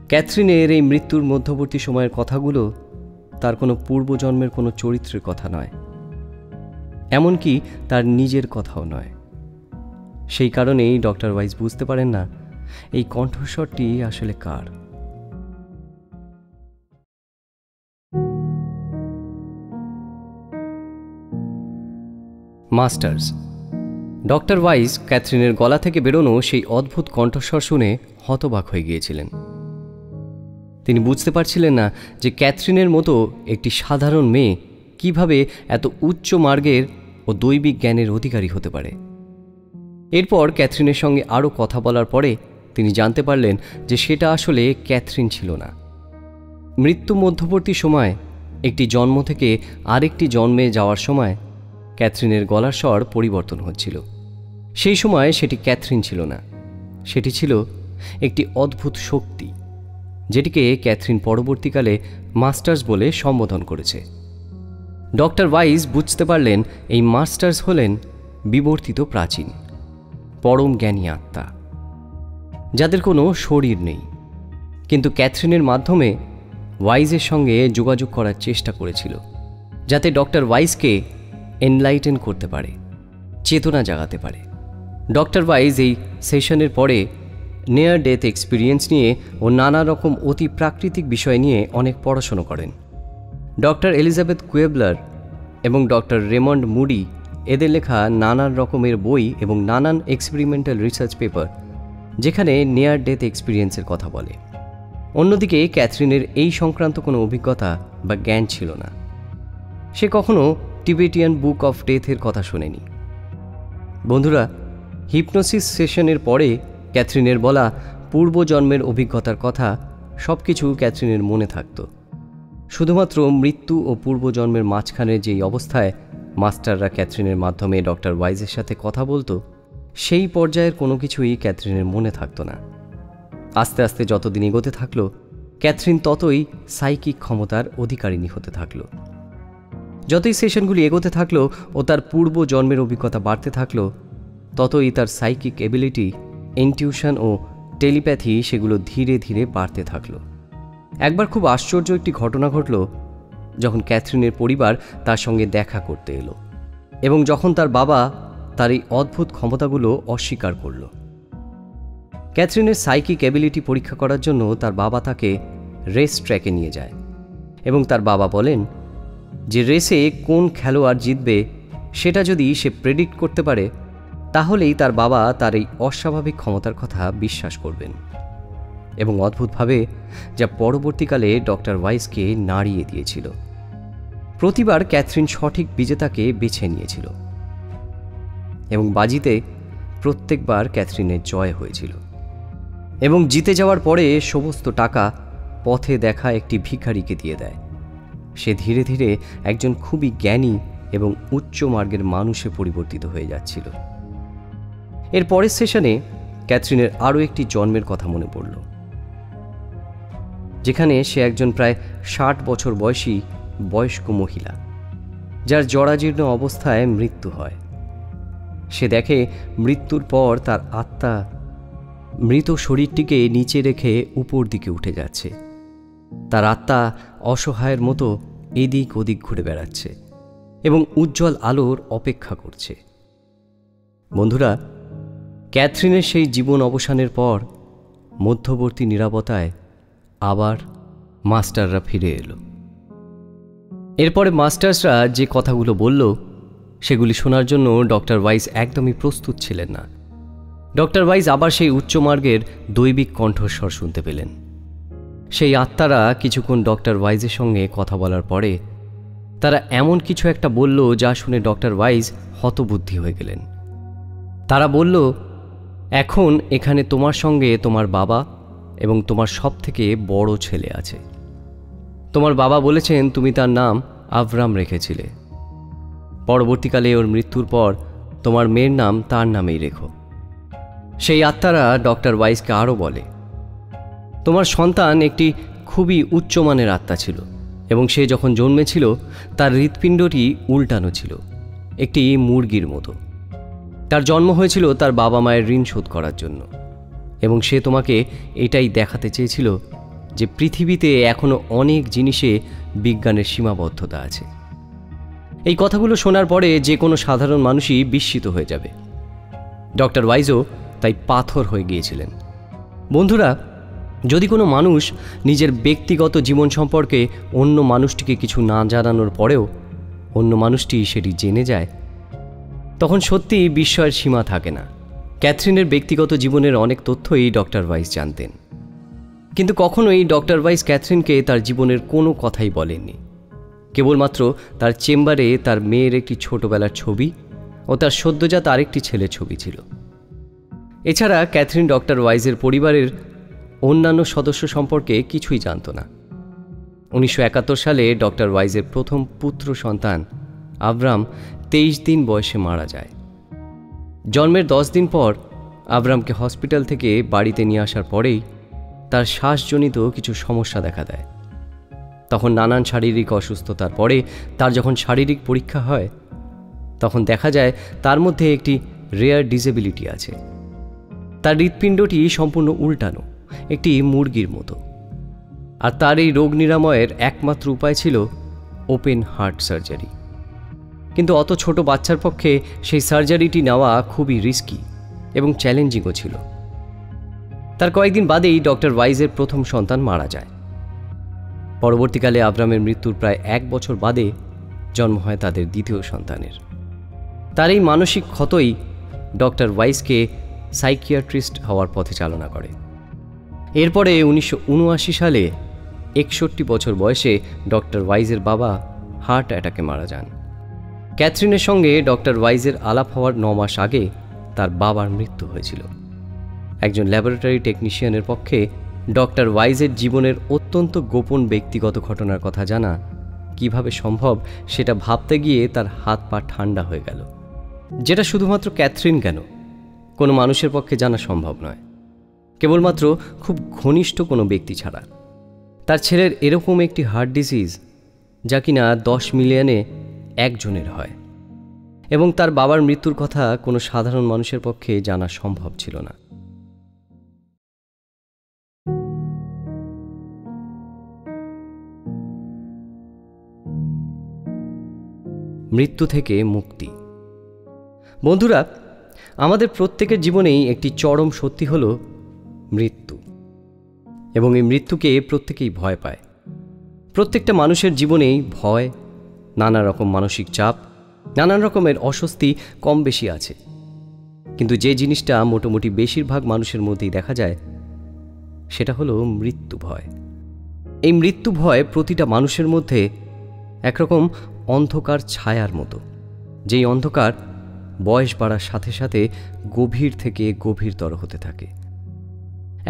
ক্যাথরিনের এই মৃত্যুর মধ্যবর্তী সময়ের কথাগুলো তার কোনো পূর্বজন্মের কোনো চরিত্রের কথা নয়, এমনকি তার নিজের কথাও নয়। সেই কারণেই ডক্টর ওয়াইজ বুঝতে পারেন না এই কণ্ঠস্বরটি আসলে কার। মাস্টার্স। ডক্টর ওয়াইজ ক্যাথরিনের গলা থেকে বেরোনো সেই অদ্ভুত কণ্ঠস্বর শুনে হতবাক হয়ে গিয়েছিলেন। তিনি বুঝতে পারছিলেন না যে ক্যাথরিনের মতো একটি সাধারণ মেয়ে কিভাবে এত উচ্চ মার্গের ও দৈবিক জ্ঞানের অধিকারী হতে পারে। এরপর ক্যাথরিনের সঙ্গে আরও কথা বলার পরে তিনি জানতে পারলেন যে সেটা আসলে ক্যাথরিন ছিল না। মৃত্যু মধ্যবর্তী সময় একটি জন্ম থেকে আরেকটি জন্মে যাওয়ার সময় ক্যাথরিনের গলার স্বর পরিবর্তন হচ্ছিল। সেই সময় সেটি ক্যাথরিন ছিল না, সেটি ছিল একটি অদ্ভুত শক্তি, যেটিকে ক্যাথরিন পরবর্তীকালে মাস্টার্স বলে সম্বোধন করেছে। ডক্টর ওয়াইজ বুঝতে পারলেন এই মাস্টার্স হলেন বিবর্তিত প্রাচীন পরম জ্ঞানী আত্মা, যাদের কোনো শরীর নেই, কিন্তু ক্যাথরিনের মাধ্যমে ওয়াইজের সঙ্গে যোগাযোগ করার চেষ্টা করেছিল, যাতে ডক্টর ওয়াইজকে এনলাইটেন করতে পারে, চেতনা জাগাতে পারে। ডক্টর ওয়াইজ এই সেশনের পরে নিয়ার ডেথ এক্সপিরিয়েন্স নিয়ে ও নানা রকম অতি প্রাকৃতিক বিষয় নিয়ে অনেক পড়াশোনা করেন। ডক্টর এলিজাবেথ কুয়েবলার এবং ডক্টর রেমন্ড মুডি এদের লেখা নানান রকমের বই এবং নানান এক্সপেরিমেন্টাল রিসার্চ পেপার যেখানে নিয়ার ডেথ এক্সপিরিয়েন্সের কথা বলে। অন্যদিকে ক্যাথরিনের এই সংক্রান্ত কোনো অভিজ্ঞতা বা জ্ঞান ছিল না। সে কখনো টিবেটিয়ান বুক অফ ডেথের কথা শোনেনি। বন্ধুরা, হিপনোসিস সেশনের পরে ক্যাথরিনের বলা পূর্বজন্মের অভিজ্ঞতার কথা সব কিছু ক্যাথরিনের মনে থাকত। শুধুমাত্র মৃত্যু ও পূর্বজন্মের মাঝখানে যেই অবস্থায় মাস্টাররা ক্যাথরিনের মাধ্যমে ডক্টর ওয়াইজের সাথে কথা বলতো, সেই পর্যায়ের কোনো কিছুই ক্যাথরিনের মনে থাকত না। আস্তে আস্তে যতদিন এগোতে থাকলো, ক্যাথরিন ততই সাইকিক ক্ষমতার অধিকারিণী হতে থাকলো। যতই সেশনগুলি এগোতে থাকলো ও তার পূর্ব জন্মের অভিজ্ঞতা বাড়তে থাকলো, ততই তার সাইকিক এবিলিটি, ইনটিউশন ও টেলিপ্যাথি সেগুলো ধীরে ধীরে বাড়তে থাকলো। একবার খুব আশ্চর্য একটি ঘটনা ঘটল, যখন ক্যাথরিনের পরিবার তার সঙ্গে দেখা করতে এলো এবং যখন তার বাবা তার এই অদ্ভুত ক্ষমতাগুলো অস্বীকার করল। ক্যাথরিনের সাইকিক এবিলিটি পরীক্ষা করার জন্য তার বাবা তাকে রেস ট্র্যাকে নিয়ে যায় এবং তার বাবা বলেন যে রেসে কোন খেলোয়াড় জিতবে সেটা যদি সে প্রেডিক্ট করতে পারে, তাহলেই তার বাবা তার এই অস্বাভাবিক ক্ষমতার কথা বিশ্বাস করবেন। এবং অদ্ভুতভাবে যা পরবর্তীকালে ডক্টর ওয়াইজকে নাড়িয়ে দিয়েছিল। প্রতিবার ক্যাথরিন সঠিক বিজেতাকে বেছে নিয়েছিল এবং বাজিতে প্রত্যেকবার ক্যাথরিনের জয় হয়েছিল। এবং জিতে যাওয়ার পরে সমস্ত টাকা পথে দেখা একটি ভিখারিকে দিয়ে দেয়। সে ধীরে ধীরে একজন খুবই জ্ঞানী এবং উচ্চ মার্গের মানুষে পরিবর্তিত হয়ে যাচ্ছিল। এর পরের সেশনে ক্যাথরিনের আরও একটি জন্মের কথা মনে পড়ল, যেখানে সে একজন প্রায় 60 বছর বয়সী বয়স্ক মহিলা, যার জরাজীর্ণ অবস্থায় মৃত্যু হয়। সে দেখে মৃত্যুর পর তার আত্মা মৃত শরীরটিকে নিচে রেখে উপর দিকে উঠে যাচ্ছে। তার আত্মা অসহায়ের মতো এদিক ওদিক ঘুরে বেড়াচ্ছে এবং উজ্জ্বল আলোর অপেক্ষা করছে। বন্ধুরা, ক্যাথরিনের সেই জীবন অবসানের পর মধ্যবর্তী নীরবতায় আবার মাস্টাররা ফিরে এলো। এরপরে মাস্টার্সরা যে কথাগুলো বলল সেগুলি শোনার জন্য ডক্টর ওয়াইজ একদমই প্রস্তুত ছিলেন না। ডক্টর ওয়াইজ আবার সেই উচ্চমার্গের দৈবিক কণ্ঠস্বর শুনতে পেলেন। সেই আত্মারা কিছুক্ষণ ডক্টর ওয়াইজের সঙ্গে কথা বলার পরে তারা এমন কিছু একটা বলল যা শুনে ডক্টর ওয়াইজ হতবুদ্ধি হয়ে গেলেন। তারা বলল, এখন এখানে তোমার সঙ্গে তোমার বাবা এবং তোমার সবথেকে বড় ছেলে আছে। তোমার বাবা বলেছেন তুমি তার নাম আভরাম রেখেছিলে। পরবর্তীকালে ওর মৃত্যুর পর তোমার মেয়ের নাম তার নামেই রেখো। সেই আত্মারা ডক্টর ওয়াইজকে আরও বলে, তোমার সন্তান একটি খুবই উচ্চমানের আত্মা ছিল এবং সে যখন জন্মেছিল তার হৃৎপিণ্ডটি উল্টানো ছিল, একটি মুরগির মতো। তার জন্ম হয়েছিল তার বাবা মায়ের ঋণ শোধ করার জন্য, এবং সে তোমাকে এটাই দেখাতে চেয়েছিল যে পৃথিবীতে এখনও অনেক জিনিসে বিজ্ঞানের সীমাবদ্ধতা আছে। এই কথাগুলো শোনার পরে যে কোনো সাধারণ মানুষই বিস্মিত হয়ে যাবে। ডক্টর ওয়াইজও তাই পাথর হয়ে গিয়েছিলেন। বন্ধুরা, যদি কোনো মানুষ নিজের ব্যক্তিগত জীবন সম্পর্কে অন্য মানুষটিকে কিছু না জানানোর পরেও অন্য মানুষটি সেটি জেনে যায়, তখন সত্যিই বিস্ময়ের সীমা থাকে না। ক্যাথরিনের ব্যক্তিগত জীবনের অনেক তথ্যই ডক্টর ওয়াইজ জানতেন, কিন্তু কখনোই ডক্টর ওয়াইজ ক্যাথরিনকে তার জীবনের কোনো কথাই বলেননি। কেবলমাত্র তার চেম্বারে তার মেয়ের একটি ছোটবেলার ছবি ও তার সদ্যজাত আরেকটি ছেলের ছবি ছিল। এছাড়া ক্যাথরিন ডক্টর ওয়াইজের পরিবারের অন্যান্য সদস্য সম্পর্কে কিছুই জানত না। 1971 সালে ডক্টর ওয়াইজের প্রথম পুত্র সন্তান আভরাম 23 দিন বয়সে মারা যায়। জন্মের 10 দিন পর আভরামকে হসপিটাল থেকে বাড়িতে নিয়ে আসার পরেই তার শ্বাসজনিত কিছু সমস্যা দেখা দেয়। তখন নানান শারীরিক অসুস্থতার পরে তার যখন শারীরিক পরীক্ষা হয়, তখন দেখা যায় তার মধ্যে একটি রেয়ার ডিসেবিলিটি আছে। তার হৃৎপিণ্ডটি সম্পূর্ণ উল্টানো, একটি মুরগির মতো। আর তার এই রোগ নিরাময়ের একমাত্র উপায় ছিল ওপেন হার্ট সার্জারি। কিন্তু অত ছোট বাচ্চার পক্ষে সেই সার্জারিটি নেওয়া খুবই রিস্কি এবং চ্যালেঞ্জিংও ছিল। তার কয়েকদিন বাদেই ডক্টর ওয়াইজের প্রথম সন্তান মারা যায়। পরবর্তীকালে আভরামের মৃত্যুর প্রায় 1 বছর বাদে জন্ম হয় তাদের দ্বিতীয় সন্তানের। তার এই মানসিক ক্ষতই ডক্টর ওয়াইজকে সাইকিয়াট্রিস্ট হওয়ার পথে চালনা করে। এরপরে 1979 সালে 61 বছর বয়সে ডক্টর ওয়াইজের বাবা হার্ট অ্যাটাকে মারা যান। ক্যাথরিনের সঙ্গে ডক্টর ওয়াইজের আলাপ হওয়ার 9 মাস আগে তার বাবার মৃত্যু হয়েছিল। একজন ল্যাবরেটরি টেকনিশিয়ানের পক্ষে ডক্টর ওয়াইজের জীবনের অত্যন্ত গোপন ব্যক্তিগত ঘটনার কথা জানা কিভাবে সম্ভব সেটা ভাবতে গিয়ে তার হাত পা ঠান্ডা হয়ে গেল, যেটা শুধুমাত্র ক্যাথরিন কেন, কোনো মানুষের পক্ষে জানা সম্ভব নয়, কেবলমাত্র খুব ঘনিষ্ঠ কোনো ব্যক্তি ছাড়া। তার ছেলের এরকম একটি হার্ট ডিজিজ যা কিনা 10 মিলিয়নে একজনের হয়, এবং তার বাবার মৃত্যুর কথা কোনো সাধারণ মানুষের পক্ষে জানা সম্ভব ছিল না। মৃত্যু থেকে মুক্তি। বন্ধুরা, আমাদের প্রত্যেকের জীবনেই একটি চরম সত্যি হলো মৃত্যু, এবং এই মৃত্যুকে প্রত্যেকেই ভয় পায়। প্রত্যেকটা মানুষের জীবনেই ভয়, নানা রকম মানসিক চাপ, নানান রকমের অস্বস্তি কম বেশি আছে। কিন্তু যে জিনিসটা মোটামুটি বেশিরভাগ মানুষের মধ্যেই দেখা যায় সেটা হলো মৃত্যু ভয়। এই মৃত্যু ভয় প্রতিটা মানুষের মধ্যে একরকম অন্ধকার ছায়ার মতো, যেই অন্ধকার বয়স বাড়ার সাথে সাথে গভীর থেকে গভীরতর হতে থাকে।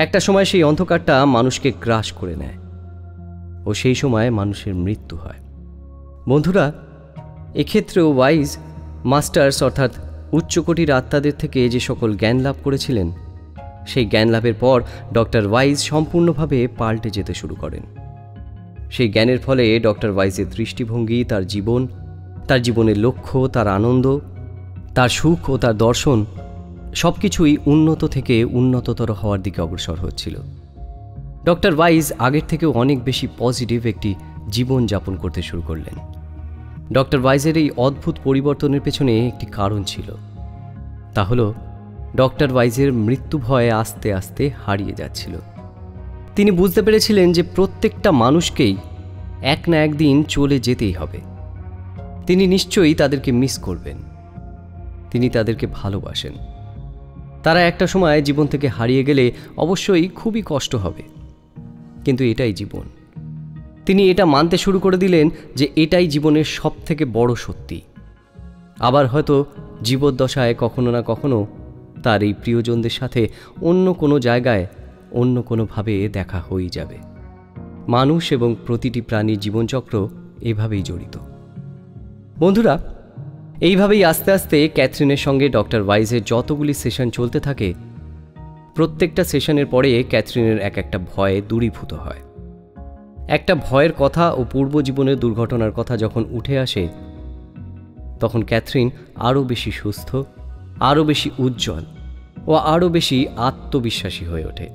একটা সময় সেই অন্ধকারটা মানুষকে গ্রাস করে নেয় ও সেই সময় মানুষের মৃত্যু হয়। বন্ধুরা, এক্ষেত্রেও ওয়াইজ মাস্টার্স অর্থাৎ উচ্চকোটির আত্মাদের থেকে যে সকল জ্ঞান লাভ করেছিলেন, সেই জ্ঞান লাভের পর ডক্টর ওয়াইজ সম্পূর্ণভাবে পাল্টে যেতে শুরু করেন। সেই জ্ঞানের ফলে ডক্টর ওয়াইজের দৃষ্টিভঙ্গি, তার জীবন, তার জীবনের লক্ষ্য, তার আনন্দ, তার সুখ ও তার দর্শন সব কিছুই উন্নত থেকে উন্নততর হওয়ার দিকে অগ্রসর হচ্ছিল। ডক্টর ওয়াইজ আগের থেকেও অনেক বেশি পজিটিভ একটি জীবন যাপন করতে শুরু করলেন। ডক্টর ওয়াইজের এই অদ্ভুত পরিবর্তনের পেছনে একটি কারণ ছিল, তা হলো ডক্টর ওয়াইজের মৃত্যু ভয়ে আস্তে আস্তে হারিয়ে যাচ্ছিল। তিনি বুঝতে পেরেছিলেন যে প্রত্যেকটা মানুষকেই এক না একদিন চলে যেতেই হবে। তিনি নিশ্চয়ই তাদেরকে মিস করবেন, তিনি তাদেরকে ভালোবাসেন। তারা একটা সময় জীবন থেকে হারিয়ে গেলে অবশ্যই খুবই কষ্ট হবে, কিন্তু এটাই জীবন। তিনি এটা মানতে শুরু করে দিলেন যে এটাই জীবনের সবথেকে বড় সত্যি। আবার হয়তো জীবদ্দশায় কখনো না কখনো তার এই প্রিয়জনদের সাথে অন্য কোনো জায়গায়, অন্য কোনোভাবে দেখা হয়েই যাবে। মানুষ এবং প্রতিটি প্রাণীর জীবনচক্র এভাবেই জড়িত। বন্ধুরা, এইভাবেই আস্তে আস্তে ক্যাথরিনের সঙ্গে ডক্টর ওয়াইজের যতগুলি সেশন চলতে থাকে, প্রত্যেকটা সেশনের পরে ক্যাথরিনের এক একটা ভয় দূরীভূত হয়। একটা ভয়ের কথা ও পূর্বজীবনের দুর্ঘটনার কথা যখন উঠে আসে, তখন ক্যাথরিন আরও বেশি সুস্থ, আরও বেশি উজ্জ্বল ও আরও বেশি আত্মবিশ্বাসী হয়ে ওঠে।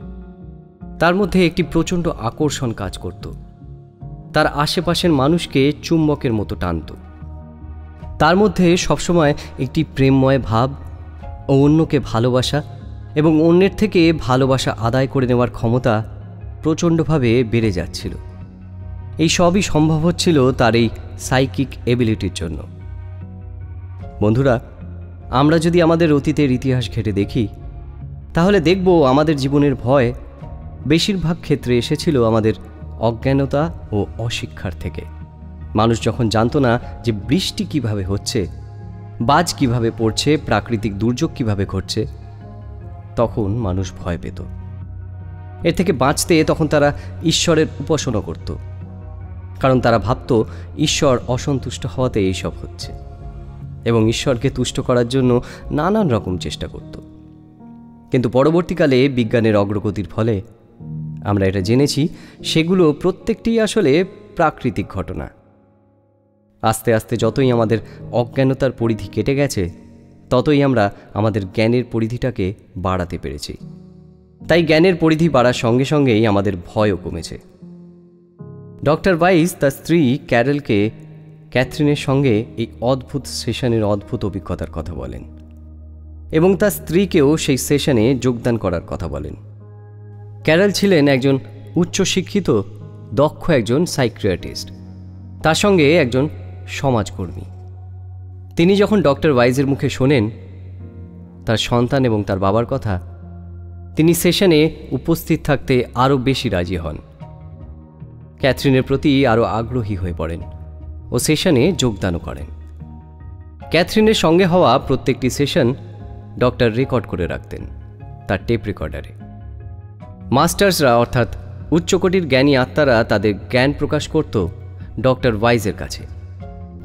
তার মধ্যে একটি প্রচণ্ড আকর্ষণ কাজ করত। তার আশেপাশের মানুষকে চুম্বকের মতো টানত। তার মধ্যে সবসময় একটি প্রেমময় ভাব ও অন্যকে ভালোবাসা এবং অন্যের থেকে ভালোবাসা আদায় করে নেওয়ার ক্ষমতা প্রচণ্ডভাবে বেড়ে যাচ্ছিল। এই সবই সম্ভব হচ্ছিল তার এই সাইকিক এবিলিটির জন্য। বন্ধুরা, আমরা যদি আমাদের অতীতের ইতিহাস ঘেঁটে দেখি, তাহলে দেখব আমাদের জীবনের ভয় বেশিরভাগ ক্ষেত্রে এসেছিল আমাদের অজ্ঞানতা ও অশিক্ষার থেকে। মানুষ যখন জানত না যে বৃষ্টি কিভাবে হচ্ছে, বাজ কিভাবে পড়ছে, প্রাকৃতিক দুর্যোগ কিভাবে ঘটছে, তখন মানুষ ভয় পেত। এর থেকে বাঁচতে তখন তারা ঈশ্বরের উপাসনা করত, কারণ তারা ভাবত ঈশ্বর অসন্তুষ্ট হওয়াতে এইসব হচ্ছে, এবং ঈশ্বরকে তুষ্ট করার জন্য নানান রকম চেষ্টা করত। কিন্তু পরবর্তীকালে বিজ্ঞানের অগ্রগতির ফলে আমরা এটা জেনেছি সেগুলো প্রত্যেকটিই আসলে প্রাকৃতিক ঘটনা। আস্তে আস্তে যতই আমাদের অজ্ঞানতার পরিধি কেটে গেছে, ততই আমরা আমাদের জ্ঞানের পরিধিটাকে বাড়াতে পেরেছি। তাই জ্ঞানের পরিধি বাড়ার সঙ্গে সঙ্গেই আমাদের ভয়ও কমেছে। ডক্টর ওয়াইজ তার স্ত্রী ক্যারেলকে ক্যাথরিনের সঙ্গে এই অদ্ভুত সেশনের অদ্ভুত অভিজ্ঞতার কথা বলেন এবং তার স্ত্রীকেও সেই সেশনে যোগদান করার কথা বলেন। ক্যারেল ছিলেন একজন উচ্চশিক্ষিত, দক্ষ একজন সাইকিয়াট্রিস্ট, তার সঙ্গে একজন সমাজকর্মী। তিনি যখন ডক্টর ওয়াইজের মুখে শোনেন তার সন্তান এবং তার বাবার কথা, তিনি সেশনে উপস্থিত থাকতে আরও বেশি রাজি হন। ক্যাথরিনের প্রতি আরও আগ্রহী হয়ে পড়েন ও সেশনে যোগদানও করেন। ক্যাথরিনের সঙ্গে হওয়া প্রত্যেকটি সেশন ডক্টর রেকর্ড করে রাখতেন তার টেপ রেকর্ডারে। মাস্টার্সরা অর্থাৎ উচ্চকোটির জ্ঞানী আত্মারা তাদের জ্ঞান প্রকাশ করত ডক্টর ওয়াইজের কাছে,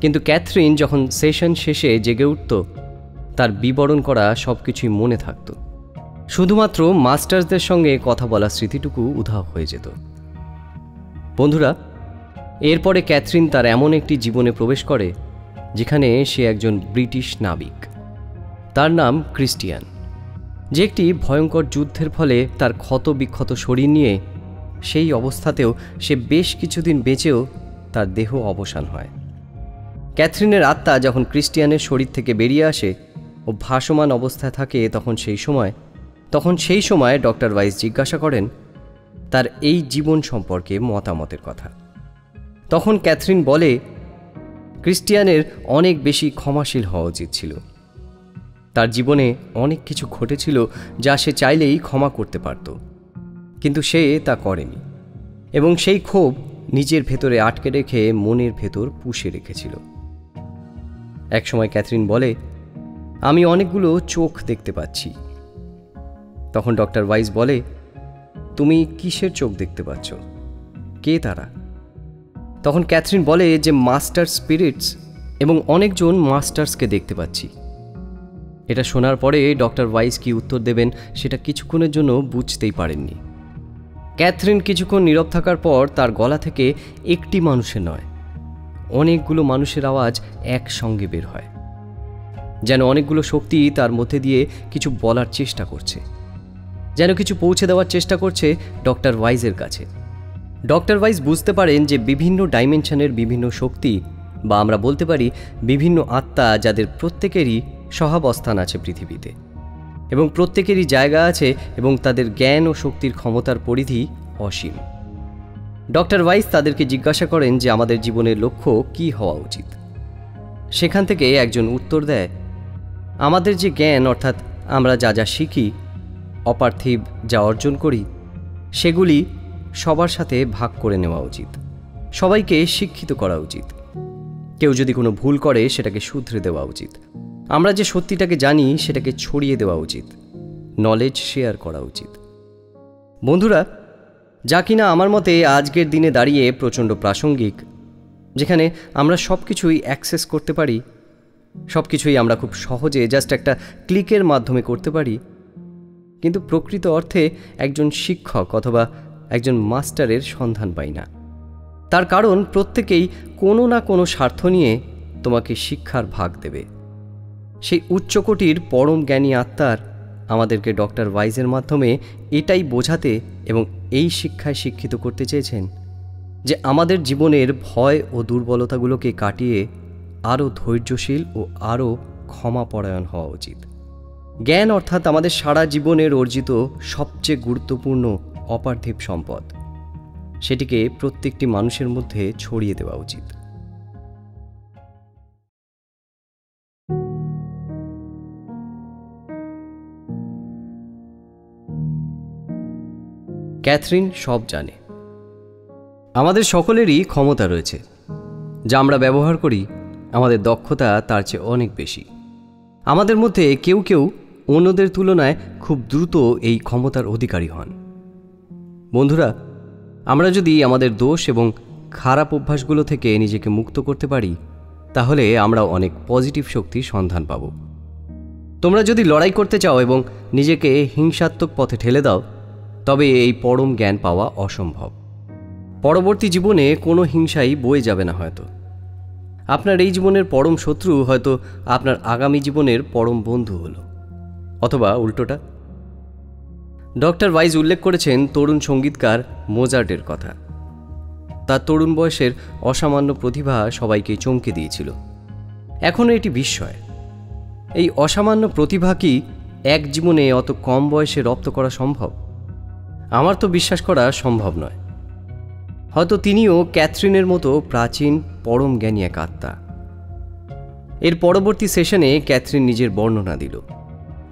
কিন্তু ক্যাথরিন যখন সেশন শেষে জেগে উঠত, তার বিবরণ করা সব কিছুই মনে থাকত। শুধুমাত্র মাস্টার্সদের সঙ্গে কথা বলার স্মৃতিটুকু উধাও হয়ে যেত। বন্ধুরা, এরপরে ক্যাথরিন তার এমন একটি জীবনে প্রবেশ করে যেখানে সে একজন ব্রিটিশ নাবিক। তার নাম ক্রিস্টিয়ান, যে একটি ভয়ঙ্কর যুদ্ধের ফলে তার ক্ষত বিক্ষত শরীর নিয়ে সেই অবস্থাতেও সে বেশ কিছুদিন বেঁচেও তার দেহ অবসান হয়। ক্যাথরিনের আত্মা যখন ক্রিস্টিয়ানের শরীর থেকে বেরিয়ে আসে ও ভাসমান অবস্থায় থাকে, তখন সেই সময় ডক্টর ওয়াইজ জিজ্ঞাসা করেন তার এই জীবন সম্পর্কে মতামতের কথা। তখন ক্যাথরিন বলে, ক্রিস্টিয়ানের অনেক বেশি ক্ষমাশীল হওয়া উচিত ছিল। তার জীবনে অনেক কিছু ঘটেছিল যা সে চাইলেই ক্ষমা করতে পারত, কিন্তু সে তা করেনি এবং সেই ক্ষোভ নিজের ভেতরে আটকে রেখে মনের ভেতর পুষে রেখেছিল। একসময় ক্যাথরিন বলে, আমি অনেকগুলো চোখ দেখতে পাচ্ছি। তখন ডক্টর ওয়াইজ বলে, তুমি কিসের চোখ দেখতে পাচ্ছ? কে তারা? তখন ক্যাথরিন বলে যে মাস্টার স্পিরিটস এবং অনেকজন মাস্টার্সকে দেখতে পাচ্ছি। এটা শোনার পরে ডক্টর ওয়াইজ কি উত্তর দেবেন সেটা কিছুক্ষণের জন্য বুঝতেই পারেননি। ক্যাথরিন কিছুক্ষণ নীরব থাকার পর তার গলা থেকে একটি মানুষের নয়, অনেকগুলো মানুষের আওয়াজ একসঙ্গে বের হয়, যেন অনেকগুলো শক্তি তার মধ্যে দিয়ে কিছু বলার চেষ্টা করছে, যেন কিছু পৌঁছে দেওয়ার চেষ্টা করছে ডক্টর ওয়াইজের কাছে। ডক্টর ওয়াইজ বুঝতে পারেন যে বিভিন্ন ডাইমেনশনের বিভিন্ন শক্তি, বা আমরা বলতে পারি বিভিন্ন আত্মা, যাদের প্রত্যেকেরই সহাবস্থান আছে পৃথিবীতে এবং প্রত্যেকেরই জায়গা আছে এবং তাদের জ্ঞান ও শক্তির ক্ষমতার পরিধি অসীম। ডক্টর ওয়াইজ তাদেরকে জিজ্ঞাসা করেন যে আমাদের জীবনের লক্ষ্য কি হওয়া উচিত। সেখান থেকে একজন উত্তর দেয়, আমাদের যে জ্ঞান, অর্থাৎ আমরা যা যা শিখি, অপার্থিব যা অর্জন করি, সেগুলি সবার সাথে ভাগ করে নেওয়া উচিত। সবাইকে শিক্ষিত করা উচিত। কেউ যদি কোনো ভুল করে সেটাকে শুধরে দেওয়া উচিত। আমরা যে সত্যিটাকে জানি সেটাকে ছড়িয়ে দেওয়া উচিত। নলেজ শেয়ার করা উচিত। বন্ধুরা, যা কিনা আমার মতে আজকের দিনে দাঁড়িয়ে প্রচণ্ড প্রাসঙ্গিক, যেখানে আমরা সব কিছুই অ্যাক্সেস করতে পারি, সব কিছুই আমরা খুব সহজে জাস্ট একটা ক্লিকের মাধ্যমে করতে পারি, কিন্তু প্রকৃত অর্থে একজন শিক্ষক অথবা একজন মাস্টারের সন্ধান পাই না। তার কারণ প্রত্যেকেই কোনো না কোনো স্বার্থ নিয়ে তোমাকে শিক্ষার ভাগ দেবে। সেই উচ্চকোটির পরম জ্ঞানী আত্মার আমাদেরকে ডক্টর ওয়াইজের মাধ্যমে এটাই বোঝাতে এবং এই শিক্ষায় শিক্ষিত করতে চেয়েছেন যে আমাদের জীবনের ভয় ও দুর্বলতাগুলোকে কাটিয়ে আরও ধৈর্যশীল ও আরও ক্ষমাপরায়ণ হওয়া উচিত। জ্ঞান অর্থাৎ আমাদের সারা জীবনের অর্জিত সবচেয়ে গুরুত্বপূর্ণ অপার্থিব সম্পদ, সেটিকে প্রত্যেকটি মানুষের মধ্যে ছড়িয়ে দেওয়া উচিত। ক্যাথরিন সব জানে। আমাদের সকলেরই ক্ষমতা রয়েছে, যা আমরা ব্যবহার করি আমাদের দক্ষতা তার চেয়ে অনেক বেশি। আমাদের মধ্যে কেউ কেউ অন্যদের তুলনায় খুব দ্রুত এই ক্ষমতার অধিকারী হন। বন্ধুরা, আমরা যদি আমাদের দোষ এবং খারাপ অভ্যাসগুলো থেকে নিজেকে মুক্ত করতে পারি, তাহলে আমরা অনেক পজিটিভ শক্তির সন্ধান পাব। তোমরা যদি লড়াই করতে চাও এবং নিজেকে হিংসাত্মক পথে ঠেলে দাও, তবে এই পরম জ্ঞান পাওয়া অসম্ভব। পরবর্তী জীবনে কোনো হিংসাই বয়ে যাবে না। হয়তো আপনার এই জীবনের পরম শত্রু হয়তো আপনার আগামী জীবনের পরম বন্ধু হলো, অথবা উল্টোটা। ডক্টর ওয়াইজ উল্লেখ করেছেন তরুণ সঙ্গীতকার মোজার্টের কথা। তার তরুণ বয়সের অসামান্য প্রতিভা সবাইকে চমকে দিয়েছিল। এখনও এটি বিস্ময়। এই অসামান্য প্রতিভা কি এক জীবনে অত কম বয়সে রপ্ত করা সম্ভব? আমার তো বিশ্বাস করা সম্ভব নয়। হয়তো তিনিও ক্যাথরিনের মতো প্রাচীন পরম জ্ঞানী এক আত্মা। এর পরবর্তী সেশনে ক্যাথরিন নিজের বর্ণনা দিল।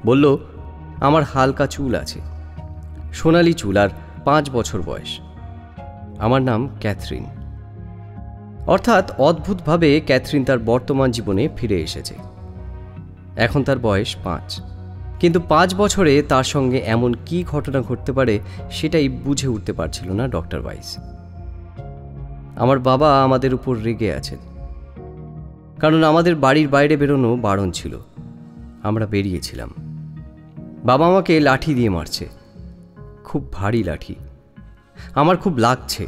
বলল, আমার হালকা চুল আছে, সোনালি চুল, আর 5 বছর বয়স। আমার নাম ক্যাথরিন। অর্থাৎ অদ্ভুতভাবে ক্যাথরিন তার বর্তমান জীবনে ফিরে এসেছে। এখন তার বয়স 5, কিন্তু 5 বছরে তার সঙ্গে এমন কি ঘটনা ঘটতে পারে সেটাই বুঝে উঠতে পারছিল না ডক্টর ওয়াইজ। আমার বাবা আমাদের উপর রেগে আছেন, কারণ আমাদের বাড়ির বাইরে বেরোনো বারণ ছিল। আমরা বেরিয়েছিলাম। বাবা আমাকে লাঠি দিয়ে মারছে, খুব ভারী লাঠি। আমার খুব লাগছে।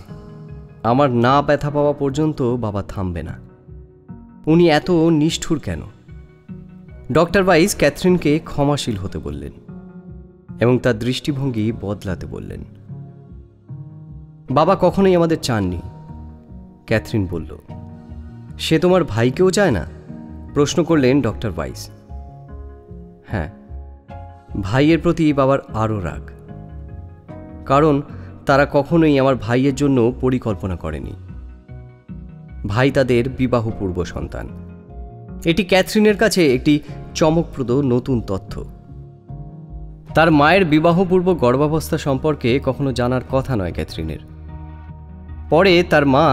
আমার না ব্যথা পাওয়া পর্যন্ত বাবা থামবে না। উনি এত নিষ্ঠুর কেন? ডক্টর ওয়াইজ ক্যাথরিনকে ক্ষমাশীল হতে বললেন এবং তার দৃষ্টিভঙ্গি বদলাতে বললেন। বাবা কখনোই আমাদের চাননি। ক্যাথরিন বলল, সে তোমার ভাইকেও চায় না? প্রশ্ন করলেন ডক্টর ওয়াইজ। হ্যাঁ, ভাইয়ের প্রতি বাবার আরও রাগ, কারণ তারা কখনোই আমার ভাইয়ের জন্য পরিকল্পনা করেনি। ভাই তাদের বিবাহপূর্ব সন্তান। এটি ক্যাথরিনের কাছে একটি চমকপ্রদ নতুন তথ্য। তার মায়ের বিবাহপূর্ব গর্ভাবস্থা সম্পর্কে কখনো জানার কথা নয় ক্যাথরিনের। পরে তার মা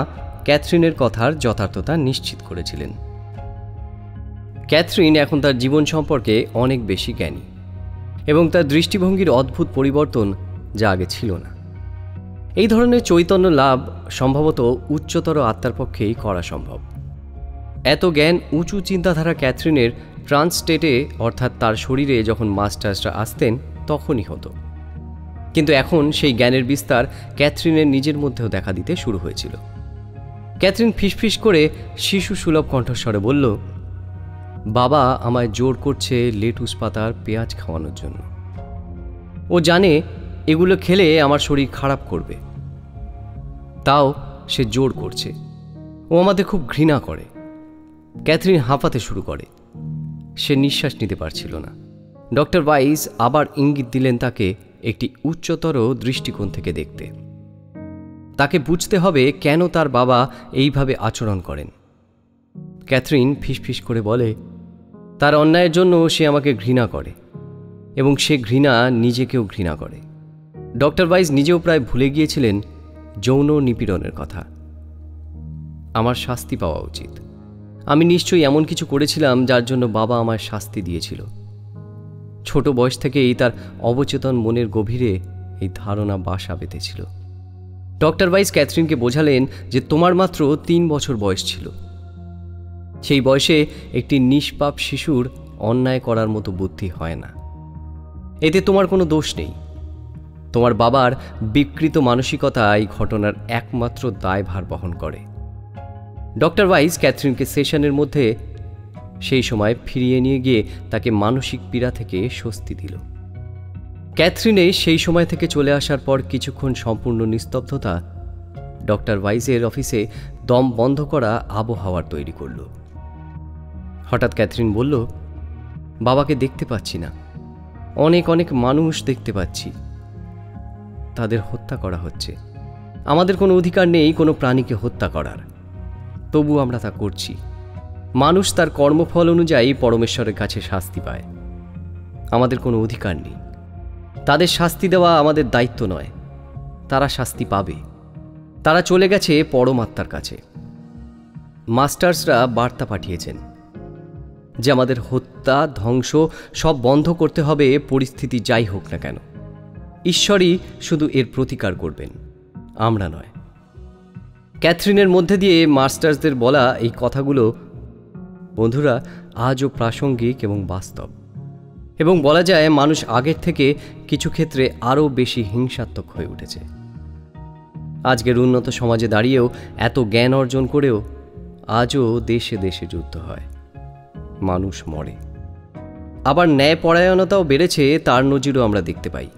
ক্যাথরিনের কথার যথার্থতা নিশ্চিত করেছিলেন। ক্যাথরিন এখন তার জীবন সম্পর্কে অনেক বেশি জ্ঞানী এবং তার দৃষ্টিভঙ্গির অদ্ভুত পরিবর্তন, যা আগে ছিল না। এই ধরনের চৈতন্য লাভ সম্ভবত উচ্চতর আত্মার পক্ষেই করা সম্ভব। এত জ্ঞান, উঁচু চিন্তাধারা ক্যাথরিনের ট্রান্স স্টেটে, অর্থাৎ তার শরীরে যখন মাস্টার্সরা আসতেন তখনই হতো। কিন্তু এখন সেই জ্ঞানের বিস্তার ক্যাথরিনের নিজের মধ্যেও দেখা দিতে শুরু হয়েছিল। ক্যাথরিন ফিসফিস করে শিশু সুলভ কণ্ঠস্বরে বলল, বাবা আমায় জোর করছে লেটুস পাতার পেঁয়াজ খাওয়ানোর জন্য। ও জানে এগুলো খেলে আমার শরীর খারাপ করবে, তাও সে জোর করছে। ও আমাদের খুব ঘৃণা করে। ক্যাথরিন হাঁপাতে শুরু করে। সে নিঃশ্বাস নিতে পারছিল না। ডক্টর ওয়াইজ আবার ইঙ্গিত দিলেন তাকে একটি উচ্চতর দৃষ্টিকোণ থেকে দেখতে। তাকে বুঝতে হবে কেন তার বাবা এইভাবে আচরণ করেন। ক্যাথরিন ফিসফিস করে বলে, তার অন্যায়ের জন্য সে আমাকে ঘৃণা করে এবং সে ঘৃণা নিজেকেও ঘৃণা করে। ডক্টর ওয়াইজ নিজেও প্রায় ভুলে গিয়েছিলেন যৌন নিপীড়নের কথা। আমার শাস্তি পাওয়া উচিত। আমি নিশ্চয়ই এমন কিছু করেছিলাম যার জন্য বাবা আমায় শাস্তি দিয়েছিল। ছোট বয়স থেকেই তার অবচেতন মনের গভীরে এই ধারণা বাসা বেঁধেছিল। ডক্টর ওয়াইস ক্যাথরিনকে বোঝালেন যে তোমার মাত্র 3 বছর বয়স ছিল। সেই বয়সে একটি নিষ্পাপ শিশুর অন্যায় করার মতো বুদ্ধি হয় না। এতে তোমার কোনো দোষ নেই। তোমার বাবার বিকৃত মানসিকতা এই ঘটনার একমাত্র দায়ভার বহন করে। ডক্টর ওয়াইস ক্যাথরিনকে সেশনের মধ্যে সেই সময় ফিরিয়ে নিয়ে গিয়ে তাকে মানসিক পীড়া থেকে স্বস্তি দিল। ক্যাথরিনে সেই সময় থেকে চলে আসার পর কিছুক্ষণ সম্পূর্ণ নিস্তব্ধতা ডক্টর ওয়াইসের অফিসে দম বন্ধ করা আবহাওয়ার তৈরি করল। হঠাৎ ক্যাথরিন বলল, বাবাকে দেখতে পাচ্ছি না, অনেক অনেক মানুষ দেখতে পাচ্ছি, তাদের হত্যা করা হচ্ছে। আমাদের কোনো অধিকার নেই কোনো প্রাণীকে হত্যা করার, তবু আমরা তা করছি। মানুষ তার কর্মফল অনুযায়ী পরমেশ্বরের কাছে শাস্তি পায়। আমাদের কোনো অধিকার নেই, তাদের শাস্তি দেওয়া আমাদের দায়িত্ব নয়। তারা শাস্তি পাবে। তারা চলে গেছে পরমাত্মার কাছে। মাস্টার্সরা বার্তা পাঠিয়েছেন যে আমাদের হত্যা ধ্বংস সব বন্ধ করতে হবে, পরিস্থিতি যাই হোক না কেন। ঈশ্বরই শুধু এর প্রতিকার করবেন, আমরা নয়। ক্যাথরিনের মধ্যে দিয়ে মাস্টার্সদের বলা এই কথাগুলো বন্ধুরা আজও প্রাসঙ্গিক এবং বাস্তব, এবং বলা যায় মানুষ আগের থেকে কিছু ক্ষেত্রে আরও বেশি হিংসাত্মক হয়ে উঠেছে। আজকের উন্নত সমাজে দাঁড়িয়েও, এত জ্ঞান অর্জন করেও আজও দেশে দেশে যুদ্ধ হয়, মানুষ মরে। আবার ন্যায়পরায়ণতাও বেড়েছে, তার নজিরও আমরা দেখতে পাই।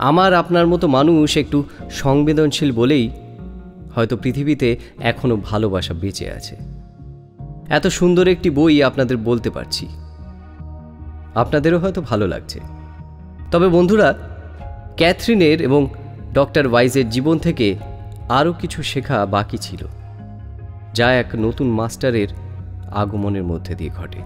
আমার আপনার মতো মানুষ একটু সংবেদনশীল বলেই হয়তো পৃথিবীতে এখনো ভালোবাসা বেঁচে আছে। এত সুন্দর একটি বই আপনাদের বলতে পারছি, আপনাদেরও হয়তো ভালো লাগছে। তবে বন্ধুরা, ক্যাথরিনের এবং ডক্টর ওয়াইসের জীবন থেকে আরও কিছু শেখা বাকি ছিল, যা এক নতুন মাস্টারের আগমনের মধ্যে দিয়ে ঘটে।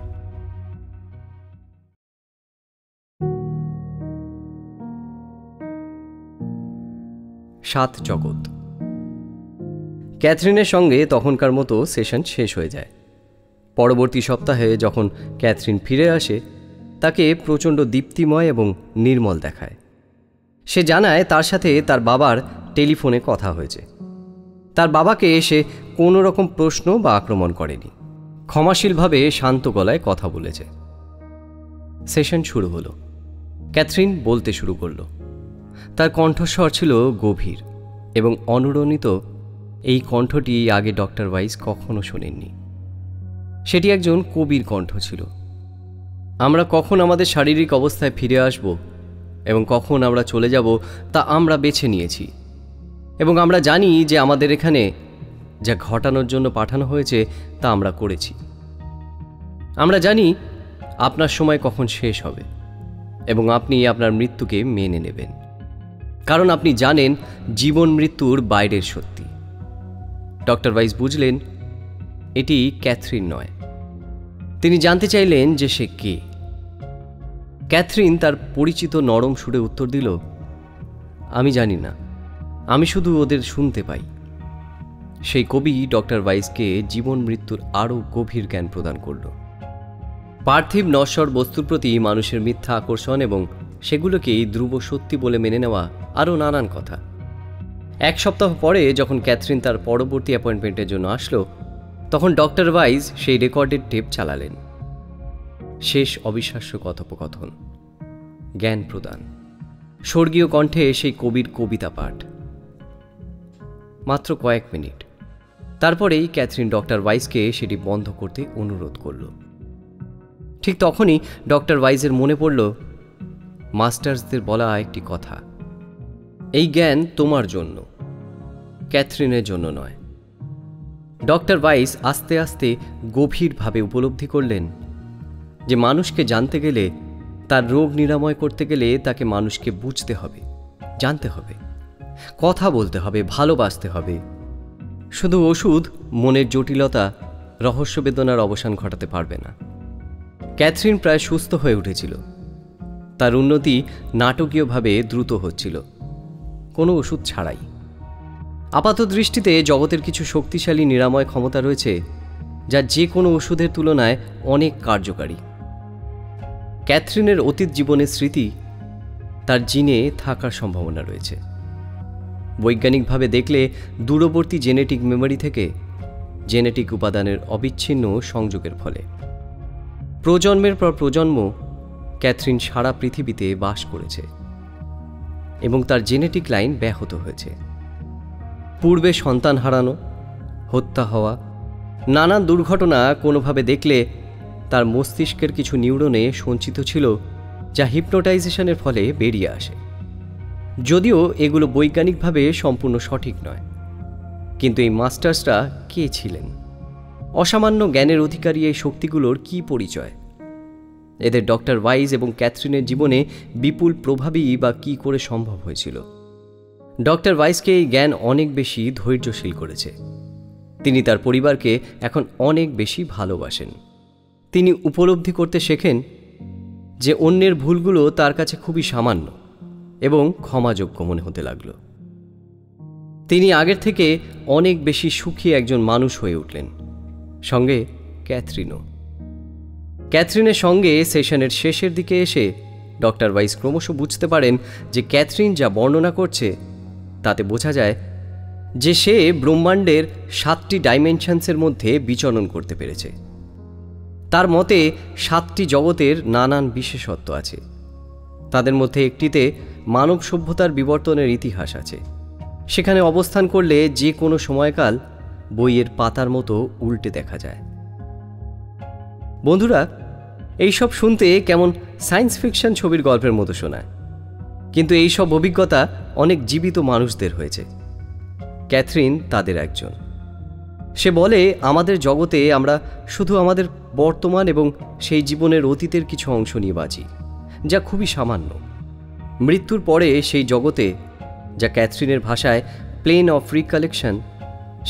সাত জগৎ। ক্যাথরিনের সঙ্গে তখনকার মতো সেশন শেষ হয়ে যায়। পরবর্তী সপ্তাহে যখন ক্যাথরিন ফিরে আসে, তাকে প্রচণ্ড দীপ্তিময় এবং নির্মল দেখায়। সে জানায় তার সাথে তার বাবার টেলিফোনে কথা হয়েছে। তার বাবাকে এসে কোনো রকম প্রশ্ন বা আক্রমণ করেনি, ক্ষমাশীলভাবে শান্ত গলায় কথা বলেছে। সেশন শুরু হলো। ক্যাথরিন বলতে শুরু করল। তার কণ্ঠস্বর ছিল গভীর এবং অনুরণিত। এই কণ্ঠটি আগে ডক্টর ওয়াইস কখনো শোনেননি। সেটি একজন কবির কণ্ঠ ছিল। আমরা কখন আমাদের শারীরিক অবস্থায় ফিরে আসব এবং কখন আমরা চলে যাব তা আমরা বেছে নিয়েছি, এবং আমরা জানি যে আমাদের এখানে যা ঘটানোর জন্য পাঠানো হয়েছে তা আমরা করেছি। আমরা জানি আপনার সময় কখন শেষ হবে এবং আপনি আপনার মৃত্যুকে মেনে নেবেন, কারণ আপনি জানেন জীবন মৃত্যুর বাইরের সত্যি। ডক্টর ওয়াইস বুঝলেন এটি ক্যাথরিন নয়। তিনি জানতে চাইলেন যে সে কে। ক্যাথরিন তার পরিচিত নরম সুরে উত্তর দিল, আমি জানি না, আমি শুধু ওদের শুনতে পাই। সেই কবি ডক্টর ওয়াইসকে জীবন মৃত্যুর আরও গভীর জ্ঞান প্রদান করল। পার্থিব নশ্বর বস্তুর প্রতি মানুষের মিথ্যা আকর্ষণ এবং সেগুলোকেই ধ্রুব সত্যি বলে মেনে নেওয়া, আরও নানান কথা। 1 সপ্তাহ পরে যখন ক্যাথরিন তার পরবর্তী অ্যাপয়েন্টমেন্টের জন্য আসলো, তখন ডক্টর ওয়াইস সেই রেকর্ডেড টেপ চালালেন। শেষ অবিশ্বাস্য কথোপকথন, জ্ঞান প্রদান, স্বর্গীয় কণ্ঠে সেই কবির কবিতা পাঠ। মাত্র কয়েক মিনিট। তারপরেই ক্যাথরিন ডক্টর ওয়াইসকে সেটি বন্ধ করতে অনুরোধ করল। ঠিক তখনই ডক্টর ওয়াইসের মনে পড়ল মাস্টার্সদের বলা একটি কথা, এই জ্ঞান তোমার জন্য, ক্যাথরিনের জন্য নয়। ডক্টর ওয়াইস আস্তে আস্তে গভীরভাবে উপলব্ধি করলেন যে মানুষকে জানতে গেলে, তার রোগ নিরাময় করতে গেলে তাকে মানুষকে বুঝতে হবে, জানতে হবে, কথা বলতে হবে, ভালোবাসতে হবে। শুধু ওষুধ মনের জটিলতা, রহস্য বেদনার অবসান ঘটাতে পারবে না। ক্যাথরিন প্রায় সুস্থ হয়ে উঠেছিল। তার উন্নতি নাটকীয়ভাবে দ্রুত হচ্ছিল, কোনো ওষুধ ছাড়াই। আপাত দৃষ্টিতে জগতের কিছু শক্তিশালী নিরাময় ক্ষমতা রয়েছে যা যে কোনো ওষুধের তুলনায় অনেক কার্যকারী। ক্যাথরিনের অতীত জীবনের স্মৃতি তার জিনে থাকার সম্ভাবনা রয়েছে। বৈজ্ঞানিকভাবে দেখলে দূরবর্তী জেনেটিক মেমোরি থেকে জেনেটিক উপাদানের অবিচ্ছিন্ন সংযোগের ফলে প্রজন্মের পর প্রজন্ম ক্যাথরিন সারা পৃথিবীতে বাস করেছে এবং তার জেনেটিক লাইন ব্যাহত হয়েছে। পূর্বে সন্তান হারানো, হত্যা হওয়া, নানান দুর্ঘটনা কোনোভাবে দেখলে তার মস্তিষ্কের কিছু নিউরনে সঞ্চিত ছিল, যা হিপনোটাইজেশনের ফলে বেরিয়ে আসে। যদিও এগুলো বৈজ্ঞানিকভাবে সম্পূর্ণ সঠিক নয়, কিন্তু এই মাস্টার্সরা কে ছিলেন? অসামান্য জ্ঞানের অধিকারী এই শক্তিগুলোর কী পরিচয়? এদের ডক্টর ওয়াইজ এবং ক্যাথরিনের জীবনে বিপুল প্রভাবই বা কী করে সম্ভব হয়েছিল? ডক্টর ওয়াইজকে এই জ্ঞান অনেক বেশি ধৈর্যশীল করেছে। তিনি তার পরিবারকে এখন অনেক বেশি ভালোবাসেন। তিনি উপলব্ধি করতে শেখেন যে অন্যের ভুলগুলো তার কাছে খুবই সামান্য এবং ক্ষমাযোগ্য মনে হতে লাগল। তিনি আগের থেকে অনেক বেশি সুখী একজন মানুষ হয়ে উঠলেন, সঙ্গে ক্যাথরিনও। ক্যাথরিনের সঙ্গে সেশনের শেষের দিকে এসে ডক্টর ওয়াইজ ক্রমশ বুঝতে পারেন যে ক্যাথরিন যা বর্ণনা করছে তাতে বোঝা যায় যে সে ব্রহ্মাণ্ডের 7টি ডাইমেনশনসের মধ্যে বিচরণ করতে পেরেছে। তার মতে 7টি জগতের নানান বিশেষত্ব আছে। তাদের মধ্যে একটিতে মানব সভ্যতার বিবর্তনের ইতিহাস আছে। সেখানে অবস্থান করলে যে কোনো সময়কাল বইয়ের পাতার মতো উল্টে দেখা যায়। বন্ধুরা, এইসব শুনতে কেমন সায়েন্স ফিকশন ছবির গল্পের মতো শোনায়, কিন্তু এইসব অভিজ্ঞতা অনেক জীবিত মানুষদের হয়েছে। ক্যাথরিন তাদের একজন। সে বলে, আমাদের জগতে আমরা শুধু আমাদের বর্তমান এবং সেই জীবনের অতীতের কিছু অংশ নিয়ে বাঁচি, যা খুবই সামান্য। মৃত্যুর পরে সেই জগতে, যা ক্যাথরিনের ভাষায় প্লেন অফ রিকালেকশন,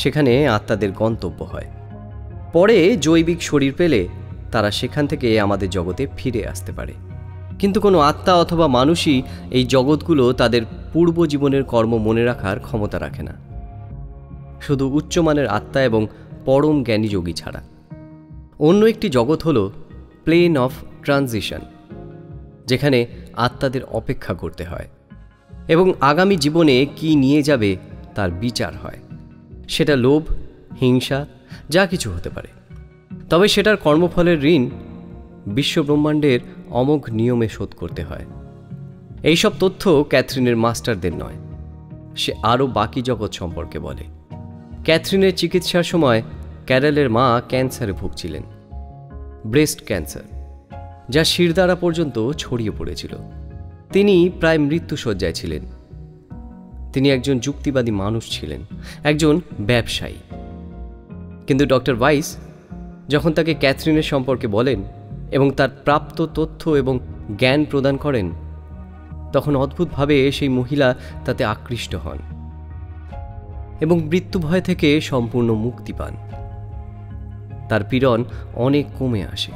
সেখানে আত্মাদের গন্তব্য হয়। পরে জৈবিক শরীর পেলে তারা সেখান থেকে আমাদের জগতে ফিরে আসতে পারে। কিন্তু কোনো আত্মা অথবা মানুষই এই জগৎগুলো তাদের পূর্ব জীবনের কর্ম মনে রাখার ক্ষমতা রাখে না, শুধু উচ্চমানের আত্মা এবং পরম জ্ঞানী যোগী ছাড়া। অন্য একটি জগৎ হল প্লেন অফ ট্রানজিশন, যেখানে আত্মাদের অপেক্ষা করতে হয় এবং আগামী জীবনে কি নিয়ে যাবে তার বিচার হয়। সেটা লোভ, হিংসা, যা কিছু হতে পারে, তবে সেটার কর্মফলের ঋণ বিশ্বব্রহ্মাণ্ডের অমোঘ নিয়মে শোধ করতে হয়। এইসব তথ্য ক্যাথরিনের মাস্টারদের নয়। সে আরও বাকি জগৎ সম্পর্কে বলে। ক্যাথরিনের চিকিৎসার সময় ক্যারেলের মা ক্যান্সারে ভুগছিলেন, ব্রেস্ট ক্যান্সার, যা শিরদাঁড়া পর্যন্ত ছড়িয়ে পড়েছিল। তিনি প্রায় মৃত্যুশয্যায় ছিলেন। তিনি একজন যুক্তিবাদী মানুষ ছিলেন, একজন ব্যবসায়ী। কিন্তু ডক্টর ওয়াইজ যখন তাকে ক্যাথরিনের সম্পর্কে বলেন এবং তার প্রাপ্ত তথ্য এবং জ্ঞান প্রদান করেন, তখন অদ্ভুতভাবে সেই মহিলা তাতে আকৃষ্ট হন এবং মৃত্যু ভয় থেকে সম্পূর্ণ মুক্তি পান। তার পীড়ন অনেক কমে আসে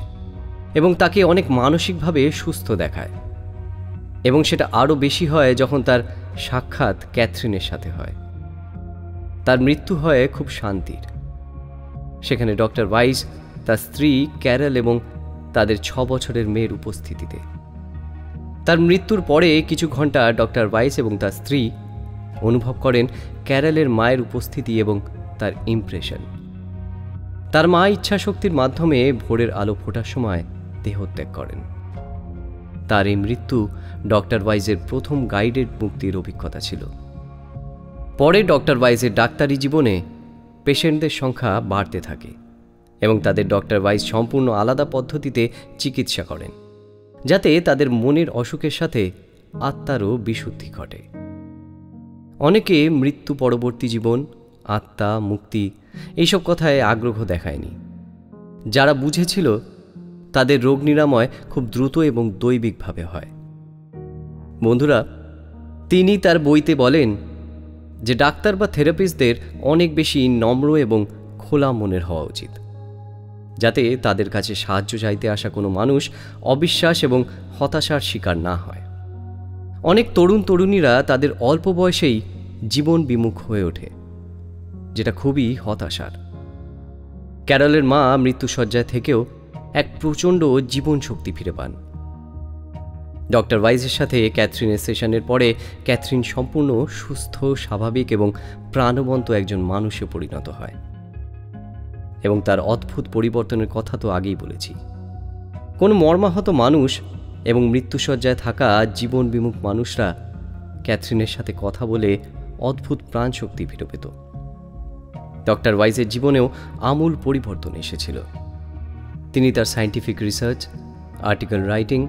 এবং তাকে অনেক মানসিকভাবে সুস্থ দেখায়, এবং সেটা আরও বেশি হয় যখন তার সাক্ষাৎ ক্যাথরিনের সাথে হয়। তার মৃত্যু হয় খুব শান্তির। সেখানে ডক্টর ওয়াইজ, তার স্ত্রী ক্যারেল এবং তাদের 6 বছরের মেয়ের উপস্থিতিতে। তার মৃত্যুর পরে কিছু ঘন্টা ডক্টর ওয়াইজ এবং তার স্ত্রী অনুভব করেন ক্যারেলের মায়ের উপস্থিতি এবং তার ইমপ্রেশন। তার মা ইচ্ছাশক্তির মাধ্যমে ভোরের আলো ফোটার সময় দেহত্যাগ করেন। তার এই মৃত্যু ডক্টর ওয়াইজের প্রথম গাইডেড মুক্তির অভিজ্ঞতা ছিল। পরে ডক্টর ওয়াইজের ডাক্তারি জীবনে পেশেন্টদের সংখ্যা বাড়তে থাকে এবং তাদের ডক্টর ওয়াইজ সম্পূর্ণ আলাদা পদ্ধতিতে চিকিৎসা করেন, যাতে তাদের মনের অসুখের সাথে আত্মারও বিশুদ্ধি ঘটে। অনেকে মৃত্যু পরবর্তী জীবন, আত্মা, মুক্তি এইসব কথায় আগ্রহ দেখায়নি। যারা বুঝেছিল তাদের রোগ নিরাময় খুব দ্রুত এবং দৈবিকভাবে হয়। বন্ধুরা, তিনি তার বইতে বলেন যে ডাক্তার বা থেরাপিস্টদের অনেক বেশি নম্র এবং খোলা মনের হওয়া উচিত, যাতে তাদের কাছে সাহায্য চাইতে আসা কোনো মানুষ অবিশ্বাস এবং হতাশার শিকার না হয়। অনেক তরুণ তরুণীরা তাদের অল্প বয়সেই জীবন বিমুখ হয়ে ওঠে, যেটা খুবই হতাশার। ক্যারলের মা মৃত্যুশয্যায় থেকেও এক প্রচণ্ড জীবন শক্তি ফিরে পান। ডক্টর ওয়াইজের সাথে ক্যাথরিনের সেশনের পরে ক্যাথরিন সম্পূর্ণ সুস্থ, স্বাভাবিক এবং প্রাণবন্ত একজন মানুষে পরিণত হয়। এবং তার অদ্ভুত পরিবর্তনের কথা তো আগেই বলেছি। কোনো মর্মাহত মানুষ এবং মৃত্যুশয্যায় থাকা জীবন বিমুখ মানুষরা ক্যাথরিনের সাথে কথা বলে অদ্ভুত প্রাণশক্তি ফিরে পেত। ডক্টর ওয়াইজের জীবনেও আমূল পরিবর্তন এসেছিল। তিনি তার scientific research, article writing,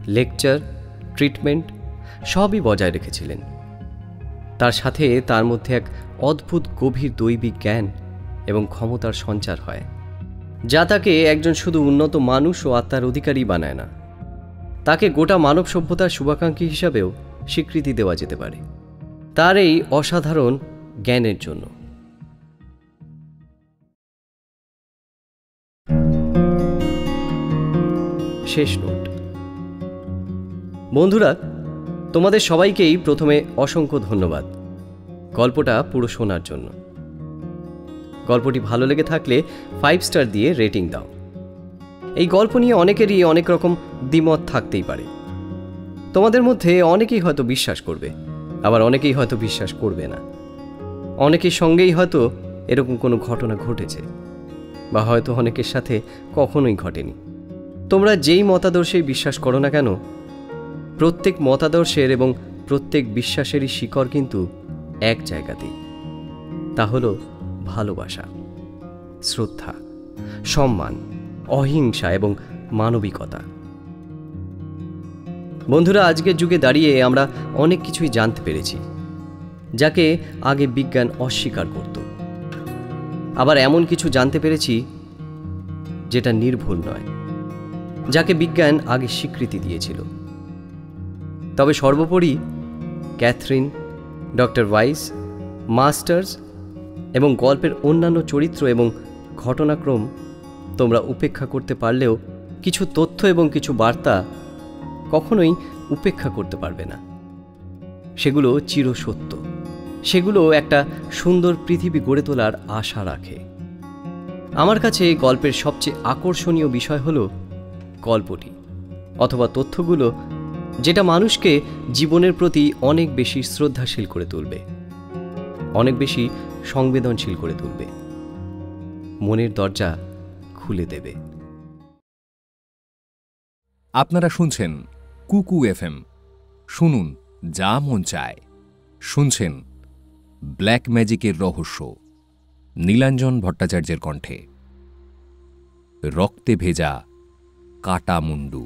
lecture, treatment সবই বজায় রেখেছিলেন। তার সাথে তার মধ্যে এক অদ্ভুত গভীর দৈবিক জ্ঞান এবং ক্ষমতার সঞ্চার হয়, যা তাকে একজন শুধু উন্নত মানুষ ও আত্মার অধিকারী বানায় না, তাকে গোটা মানব সভ্যতার শুভাকাঙ্ক্ষী হিসাবেও স্বীকৃতি দেওয়া যেতে পারে তার এই অসাধারণ জ্ঞানের জন্য। শেষ নোট। বন্ধুরা, তোমাদের সবাইকেই প্রথমে অসংখ্য ধন্যবাদ গল্পটা পুরো শোনার জন্য। গল্পটি ভালো লেগে থাকলে 5 স্টার দিয়ে রেটিং দাও। এই গল্প নিয়ে অনেকেরই অনেক রকম দ্বিমত থাকতেই পারে। তোমাদের মধ্যে অনেকেই হয়তো বিশ্বাস করবে, আবার অনেকেই হয়তো বিশ্বাস করবে না। অনেকের সঙ্গেই হয়তো এরকম কোনো ঘটনা ঘটেছে, বা হয়তো অনেকের সাথে কখনোই ঘটেনি। তোমরা যেই মতাদর্শেই বিশ্বাস করো না কেন, প্রত্যেক মতাদর্শের এবং প্রত্যেক বিশ্বাসেরই শিকড় কিন্তু এক জায়গাতেই। তা হলো ভালোবাসা, শ্রদ্ধা, সম্মান, অহিংসা এবং মানবিকতা। বন্ধুরা, আজকের যুগে দাঁড়িয়ে আমরা অনেক কিছুই জানতে পেরেছি, যাকে আগে বিজ্ঞান অস্বীকার করত। আবার এমন কিছু জানতে পেরেছি যেটা নির্ভুল নয়, যাকে বিজ্ঞান আগে স্বীকৃতি দিয়েছিল। তবে সর্বোপরি ক্যাথরিন, ডক্টর ওয়াইজ, মাস্টার্স এবং গল্পের অন্যান্য চরিত্র এবং ঘটনাক্রম তোমরা উপেক্ষা করতে পারলেও কিছু তথ্য এবং কিছু বার্তা কখনোই উপেক্ষা করতে পারবে না। সেগুলো চিরসত্য, সেগুলো একটা সুন্দর পৃথিবী গড়ে তোলার আশা রাখে। আমার কাছে গল্পের সবচেয়ে আকর্ষণীয় বিষয় হলো গল্পটি অথবা তথ্যগুলো, যেটা মানুষকে জীবনের প্রতি অনেক বেশি শ্রদ্ধাশীল করে তুলবে, অনেক বেশি সংবেদনশীল করে তুলবে, মনের দরজা খুলে দেবে। আপনারা শুনছেন কুকু FM। শুনুন যা মন চায়। শুনছেন ব্ল্যাক ম্যাজিকের রহস্য, নীলাঞ্জন ভট্টাচার্যের কণ্ঠে। রক্তে ভেজা কাটা মুন্ডু।